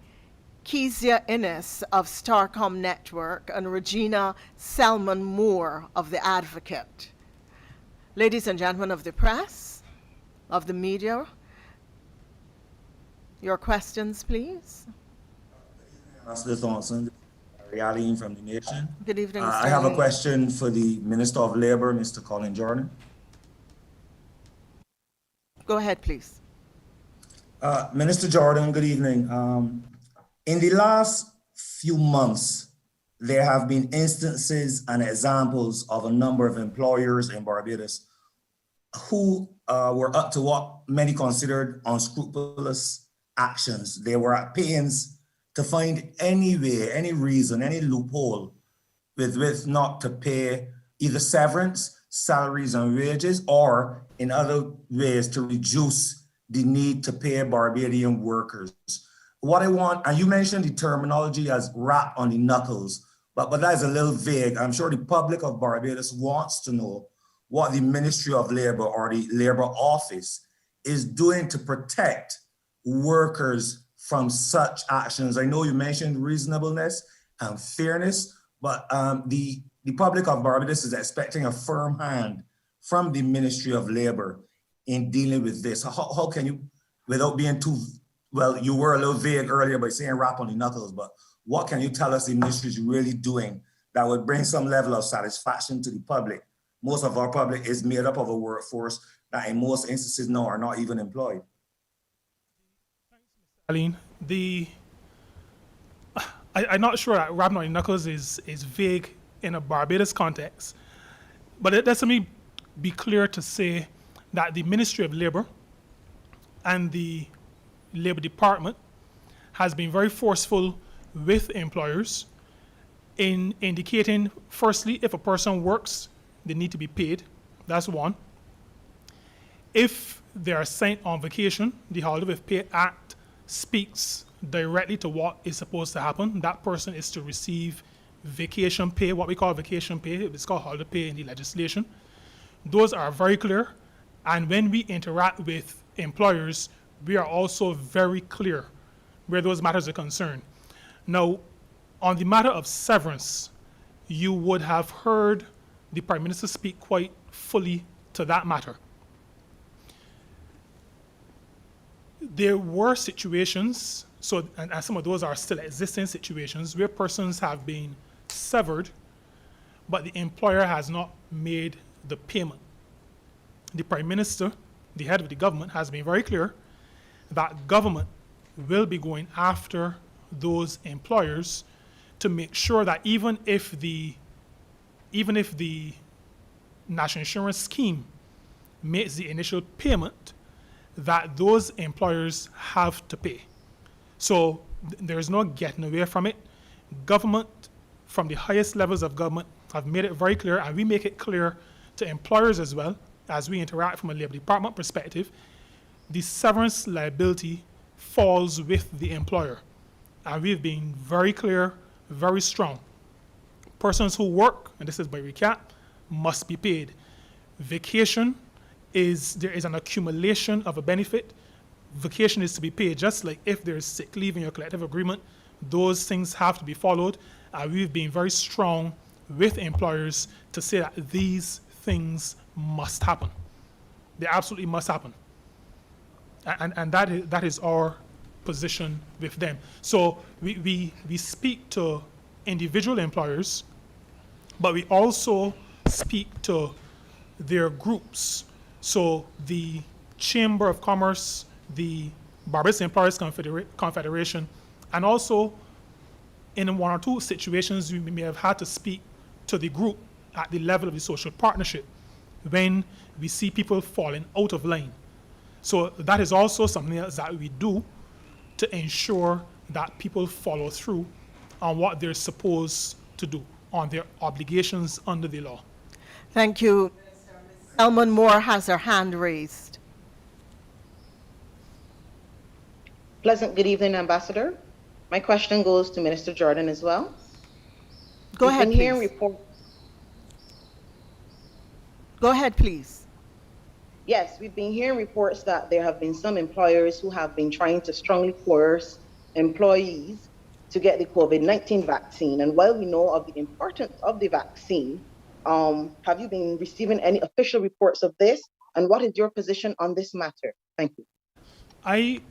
Kezia Innes of Starcom Network, and Regina Selman Moore of The Advocate. Ladies and gentlemen of the press, of the media, your questions, please. Mr. Thompson, Aline from The Nation. Good evening, Mr. I have a Ali. question for the Minister of Labor, Mr. Colin Jordan. Go ahead, please. Minister Jordan, good evening. In the last few months, there have been instances and examples of a number of employers in Barbados who were up to what many considered unscrupulous actions. They were at pains to find any way, any reason, any loophole with which not to pay either severance, salaries and wages, or in other ways to reduce the need to pay Barbadian workers. What I want, and you mentioned the terminology as rap on the knuckles, but that is a little vague. I'm sure the public of Barbados wants to know what the Ministry of Labor or the Labor Office is doing to protect workers from such actions. I know you mentioned reasonableness and fairness, but the public of Barbados is expecting a firm hand from the Ministry of Labor in dealing with this. How can you, without being too, well, you were a little vague earlier by saying rap on the knuckles, but what can you tell us the ministry is really doing that would bring some level of satisfaction to the public? Most of our public is made up of a workforce that in most instances now are not even employed. Aline, I'm not sure that rapping on the knuckles is vague in a Barbados context, but let me be clear to say that the Ministry of Labor and the Labor Department has been very forceful with employers in indicating, firstly, if a person works, they need to be paid. That's one. If they are sent on vacation, the Holiday with Pay Act speaks directly to what is supposed to happen. That person is to receive vacation pay, what we call vacation pay. It's called holiday pay in the legislation. Those are very clear. And when we interact with employers, we are also very clear where those matters are concerned. Now, on the matter of severance, you would have heard the Prime Minister speak quite fully to that matter. There were situations, and some of those are still existing situations, where persons have been severed, but the employer has not made the payment. The Prime Minister, the head of the government, has been very clear that government will be going after those employers to make sure that even if the National Insurance Scheme makes the initial payment, that those employers have to pay. So there's no getting away from it. Government, from the highest levels of government, have made it very clear, and we make it clear to employers as well, as we interact from a Labor Department perspective, the severance liability falls with the employer. And we've been very clear, very strong. Persons who work, and this is by recap, must be paid. Vacation there is an accumulation of a benefit. Vacation is to be paid, just like if there's sick leave in your collective agreement, those things have to be followed. We've been very strong with employers to say that these things must happen. They absolutely must happen. And that is our position with them. So we speak to individual employers, but we also speak to their groups. So the Chamber of Commerce, the Barbados Employers Confederation, and also in one or two situations, we may have had to speak to the group at the level of the social partnership when we see people falling out of line. So that is also something else that we do to ensure that people follow through on what they're supposed to do, on their obligations under the law. Thank you. Elman Moore has her hand raised. Pleasant good evening, Ambassador. My question goes to Minister Jordan as well. Go ahead, please. Go ahead, please. Yes, we've been hearing reports that there have been some employers who have been trying to strongly coerce employees to get the COVID-19 vaccine. And while we know of the importance of the vaccine, have you been receiving any official reports of this? And what is your position on this matter? Thank you.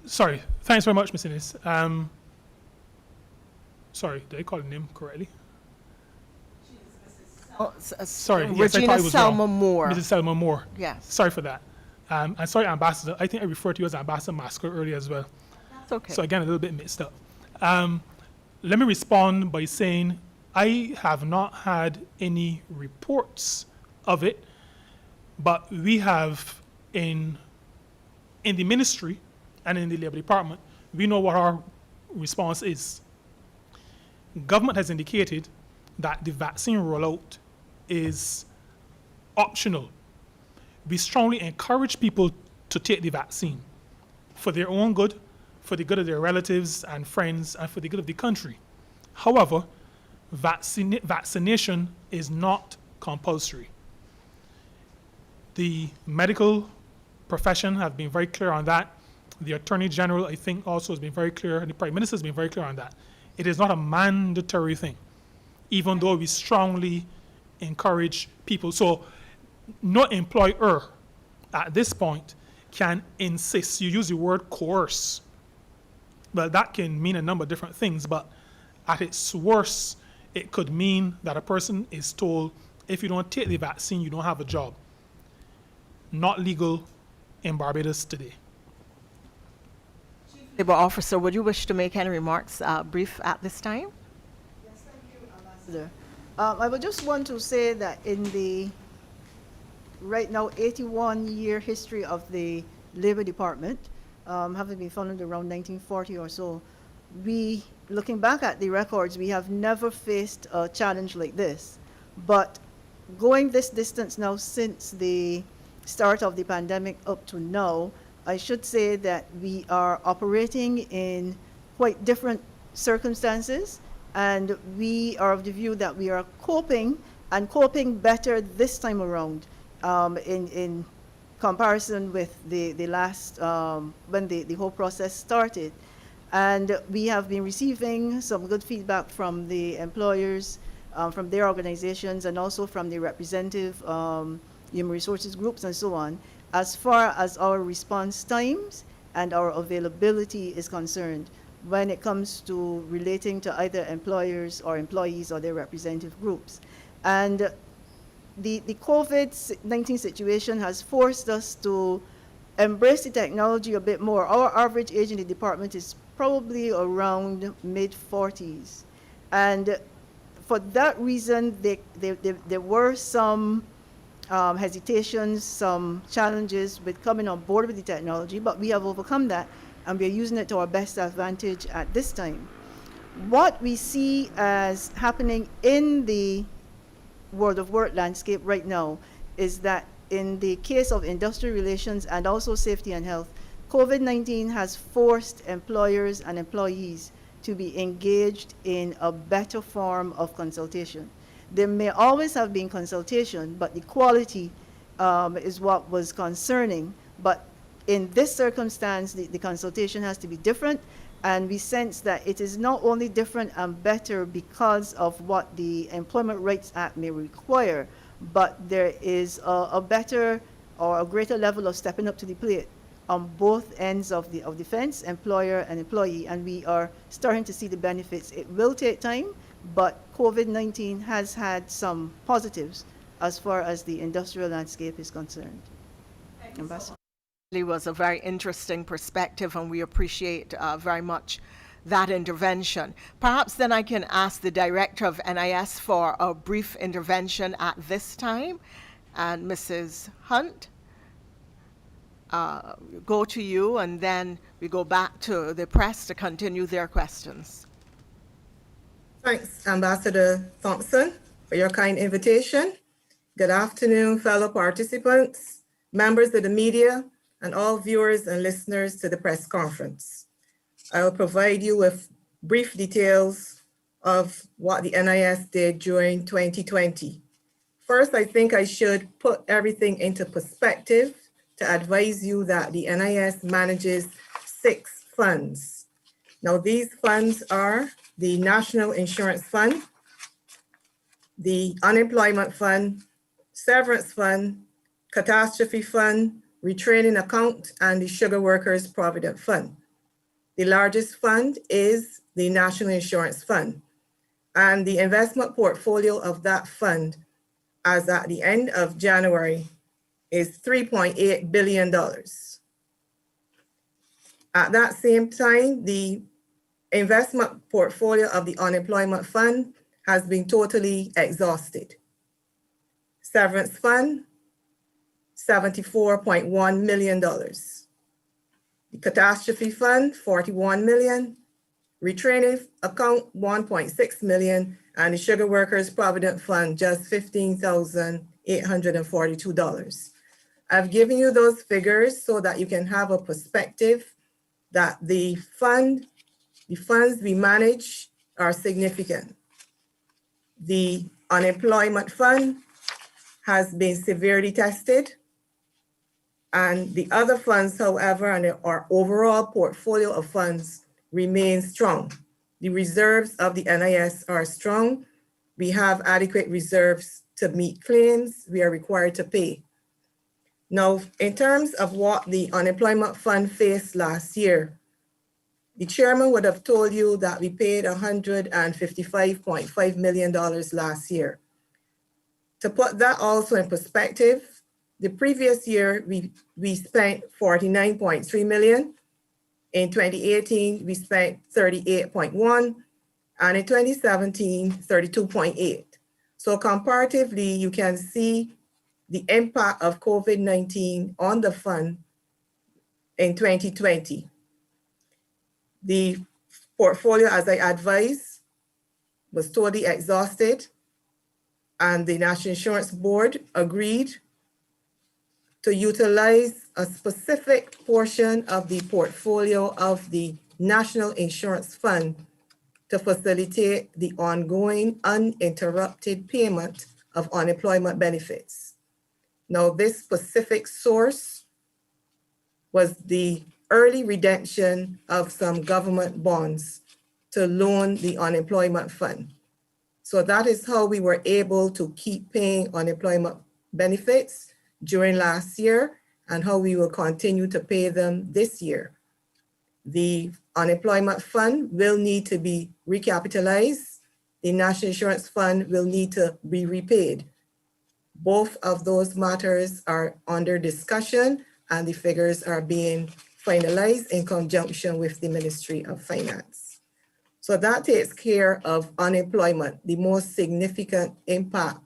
Sorry, thanks very much, Ms. Innes. Sorry, did I call the name correctly? Sorry, yes, Regina I thought it was Selma wrong. Moore. Mrs. Selma Moore. Yes. Sorry for that. And sorry, Ambassador. I think I referred to you as Ambassador Masker earlier as well. That's okay. So again, a little bit mixed up. Let me respond by saying I have not had any reports of it, but we have in the ministry and in the Labor Department, we know what our response is. Government has indicated that the vaccine rollout is optional. We strongly encourage people to take the vaccine for their own good, for the good of their relatives and friends, and for the good of the country. However, vaccination is not compulsory. The medical profession have been very clear on that. The Attorney General, I think, also has been very clear, and the Prime Minister has been very clear on that. It is not a mandatory thing, even though we strongly encourage people. So no employer at this point can insist. You use the word coerce. Well, that can mean a number of different things, but at its worst, it could mean that a person is told, if you don't take the vaccine, you don't have a job. Not legal in Barbados today. Labor Officer, would you wish to make any remarks brief at this time? Yes, thank you, Ambassador. I would just want to say that in the right now 81-year history of the Labor Department, having been founded around 1940 or so, we, looking back at the records, we have never faced a challenge like this. But going this distance now since the start of the pandemic up to now, I should say that we are operating in quite different circumstances, and we are of the view that we are coping and coping better this time around in comparison with the last, when the whole process started. And we have been receiving some good feedback from the employers, from their organizations, and also from the representative human resources groups and so on, as far as our response times and our availability is concerned when it comes to relating to either employers or employees or their representative groups. And the COVID-19 situation has forced us to embrace the technology a bit more. Our average age in the department is probably around mid-40s. And for that reason, there were some hesitations, some challenges with coming on board with the technology, but we have overcome that, and we're using it to our best advantage at this time. What we see as happening in the world of work landscape right now is that in the case of industrial relations and also safety and health, COVID-19 has forced employers and employees to be engaged in a better form of consultation. There may always have been consultation, but the quality is what was concerning. But in this circumstance, the consultation has to be different, and we sense that it is not only different and better because of what the Employment Rights Act may require, but there is a better or a greater level of stepping up to the plate on both ends of the fence, employer and employee, and we are starting to see the benefits. It will take time, but COVID-19 has had some positives as far as the industrial landscape is concerned. Ambassador. It was a very interesting perspective, and we appreciate very much that intervention. Perhaps then I can ask the Director of NIS for a brief intervention at this time. And Mrs. Hunt, go to you, and then we go back to the press to continue their questions. Thanks, Ambassador Thompson, for your kind invitation. Good afternoon, fellow participants, members of the media, and all viewers and listeners to the press conference. I will provide you with brief details of what the NIS did during 2020. First, I think I should put everything into perspective to advise you that the NIS manages 6 funds. Now, these funds are the National Insurance Fund, the Unemployment Fund, Severance Fund, Catastrophe Fund, Retraining Account, and the Sugar Workers Provident Fund. The largest fund is the National Insurance Fund, and the investment portfolio of that fund as at the end of January is $3.8 billion. At that same time, the investment portfolio of the Unemployment Fund has been totally exhausted. Severance Fund, $74.1 million. The Catastrophe Fund, $41 million. Retraining Account, $1.6 million. And the Sugar Workers Provident Fund, just $15,842. I've given you those figures so that you can have a perspective that the funds we manage are significant. The unemployment fund has been severely tested, and the other funds, however, and our overall portfolio of funds remains strong. The reserves of the NIS are strong. We have adequate reserves to meet claims we are required to pay. Now, in terms of what the unemployment fund faced last year, the chairman would have told you that we paid $155.5 million last year. To put that also in perspective, the previous year, we spent $49.3 million. In 2018, we spent 38.1, and in 2017, 32.8. So comparatively, you can see the impact of COVID-19 on the fund in 2020. The portfolio, as I advised, was totally exhausted, and the National Insurance Board agreed to utilize a specific portion of the portfolio of the National Insurance Fund to facilitate the ongoing uninterrupted payment of unemployment benefits. Now, this specific source was the early redemption of some government bonds to loan the unemployment fund. So that is how we were able to keep paying unemployment benefits during last year, and how we will continue to pay them this year. The unemployment fund will need to be recapitalized. The National Insurance Fund will need to be repaid. Both of those matters are under discussion, and the figures are being finalized in conjunction with the Ministry of Finance. So that takes care of unemployment, the most significant impact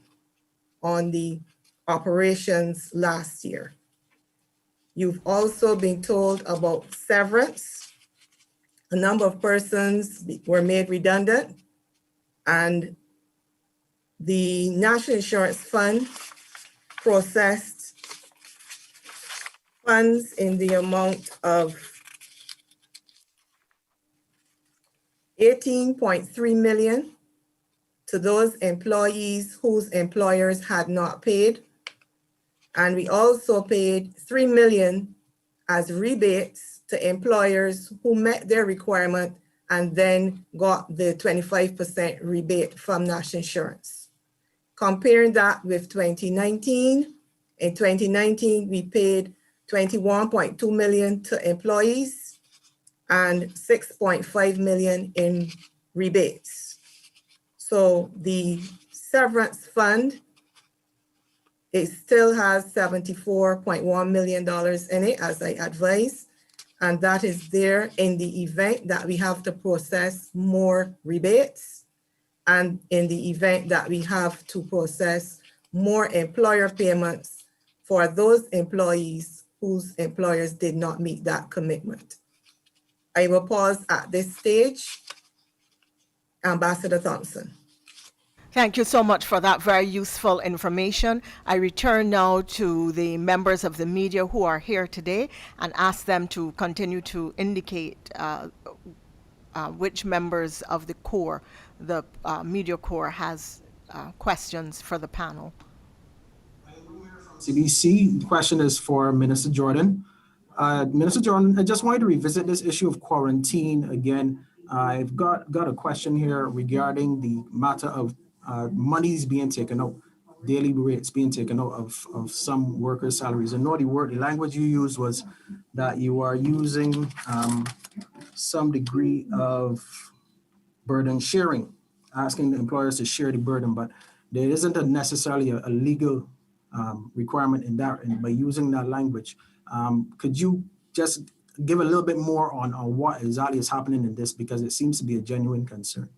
on the operations last year. You've also been told about severance. A number of persons were made redundant, and the National Insurance Fund processed funds in the amount of $18.3 million to those employees whose employers had not paid. And we also paid $3 million as rebates to employers who met their requirement and then got the 25% rebate from National Insurance. Comparing that with 2019, in 2019, we paid $21.2 million to employees and $6.5 million in rebates. So the severance fund, it still has $74.1 million in it, as I advised, and that is there in the event that we have to process more rebates, and in the event that we have to process more employer payments for those employees whose employers did not meet that commitment. I will pause at this stage. Ambassador Thompson. Thank you so much for that very useful information. I return now to the members of the media who are here today and ask them to continue to indicate which members of the core, the media core, has questions for the panel. CBC, the question is for Minister Jordan. Minister Jordan, I just wanted to revisit this issue of quarantine again. I've got a question here regarding the matter of monies being taken out, daily rates being taken out of some workers' salaries. I know the language you used was that you are using some degree of burden sharing, asking the employers to share the burden, but there isn't necessarily a legal requirement in that, and by using that language. Could you just give a little bit more on what exactly is happening in this, because it seems to be a genuine concern?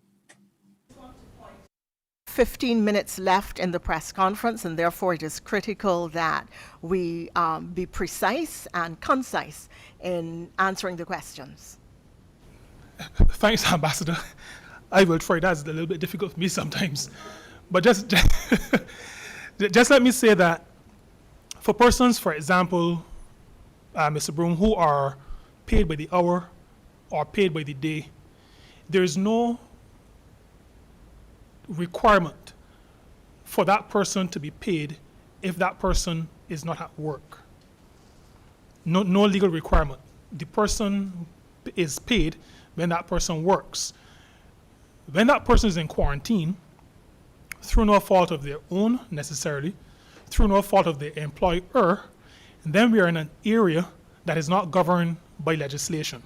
15 minutes left in the press conference, and therefore it is critical that we be precise and concise in answering the questions. Thanks, Ambassador. I will try. That's a little bit difficult for me sometimes. But just let me say that For persons, for example, Mr. Broom, who are paid by the hour or paid by the day, there is no requirement for that person to be paid if that person is not at work. No legal requirement. The person is paid when that person works. When that person is in quarantine, through no fault of their own necessarily, through no fault of the employer, then we are in an area that is not governed by legislation.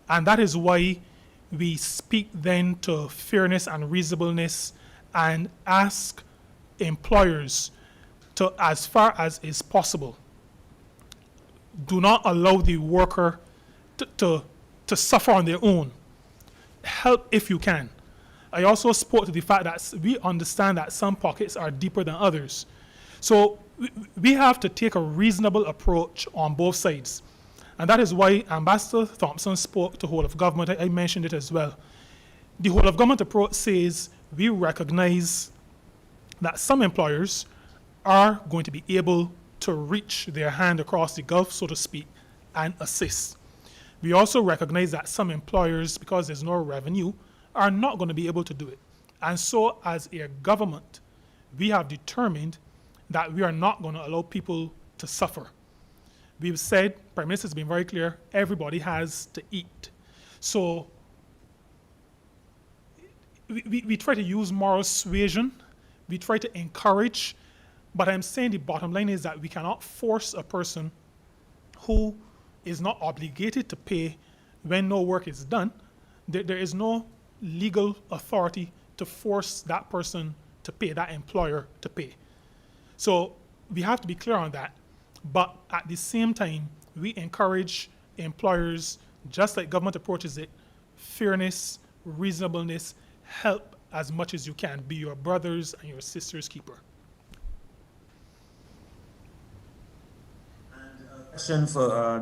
And that is why we speak then to fairness and reasonableness and ask employers to, as far as is possible, do not allow the worker to suffer on their own. Help if you can. I also spoke to the fact that we understand that some pockets are deeper than others. So we have to take a reasonable approach on both sides. And that is why Ambassador Thompson spoke to whole of government. I mentioned it as well. The whole of government approach says we recognize that some employers are going to be able to reach their hand across the Gulf, so to speak, and assist. We also recognize that some employers, because there's no revenue, are not going to be able to do it. And so as a government, we have determined that we are not going to allow people to suffer. We've said, Prime Minister has been very clear, everybody has to eat. So we try to use moral suasion, we try to encourage, but I'm saying the bottom line is that we cannot force a person who is not obligated to pay when no work is done. There is no legal authority to force that person to pay, that employer to pay. So we have to be clear on that. But at the same time, we encourage employers, just like government approaches it, fairness, reasonableness, help as much as you can. Be your brothers and your sisters' keeper. Question for the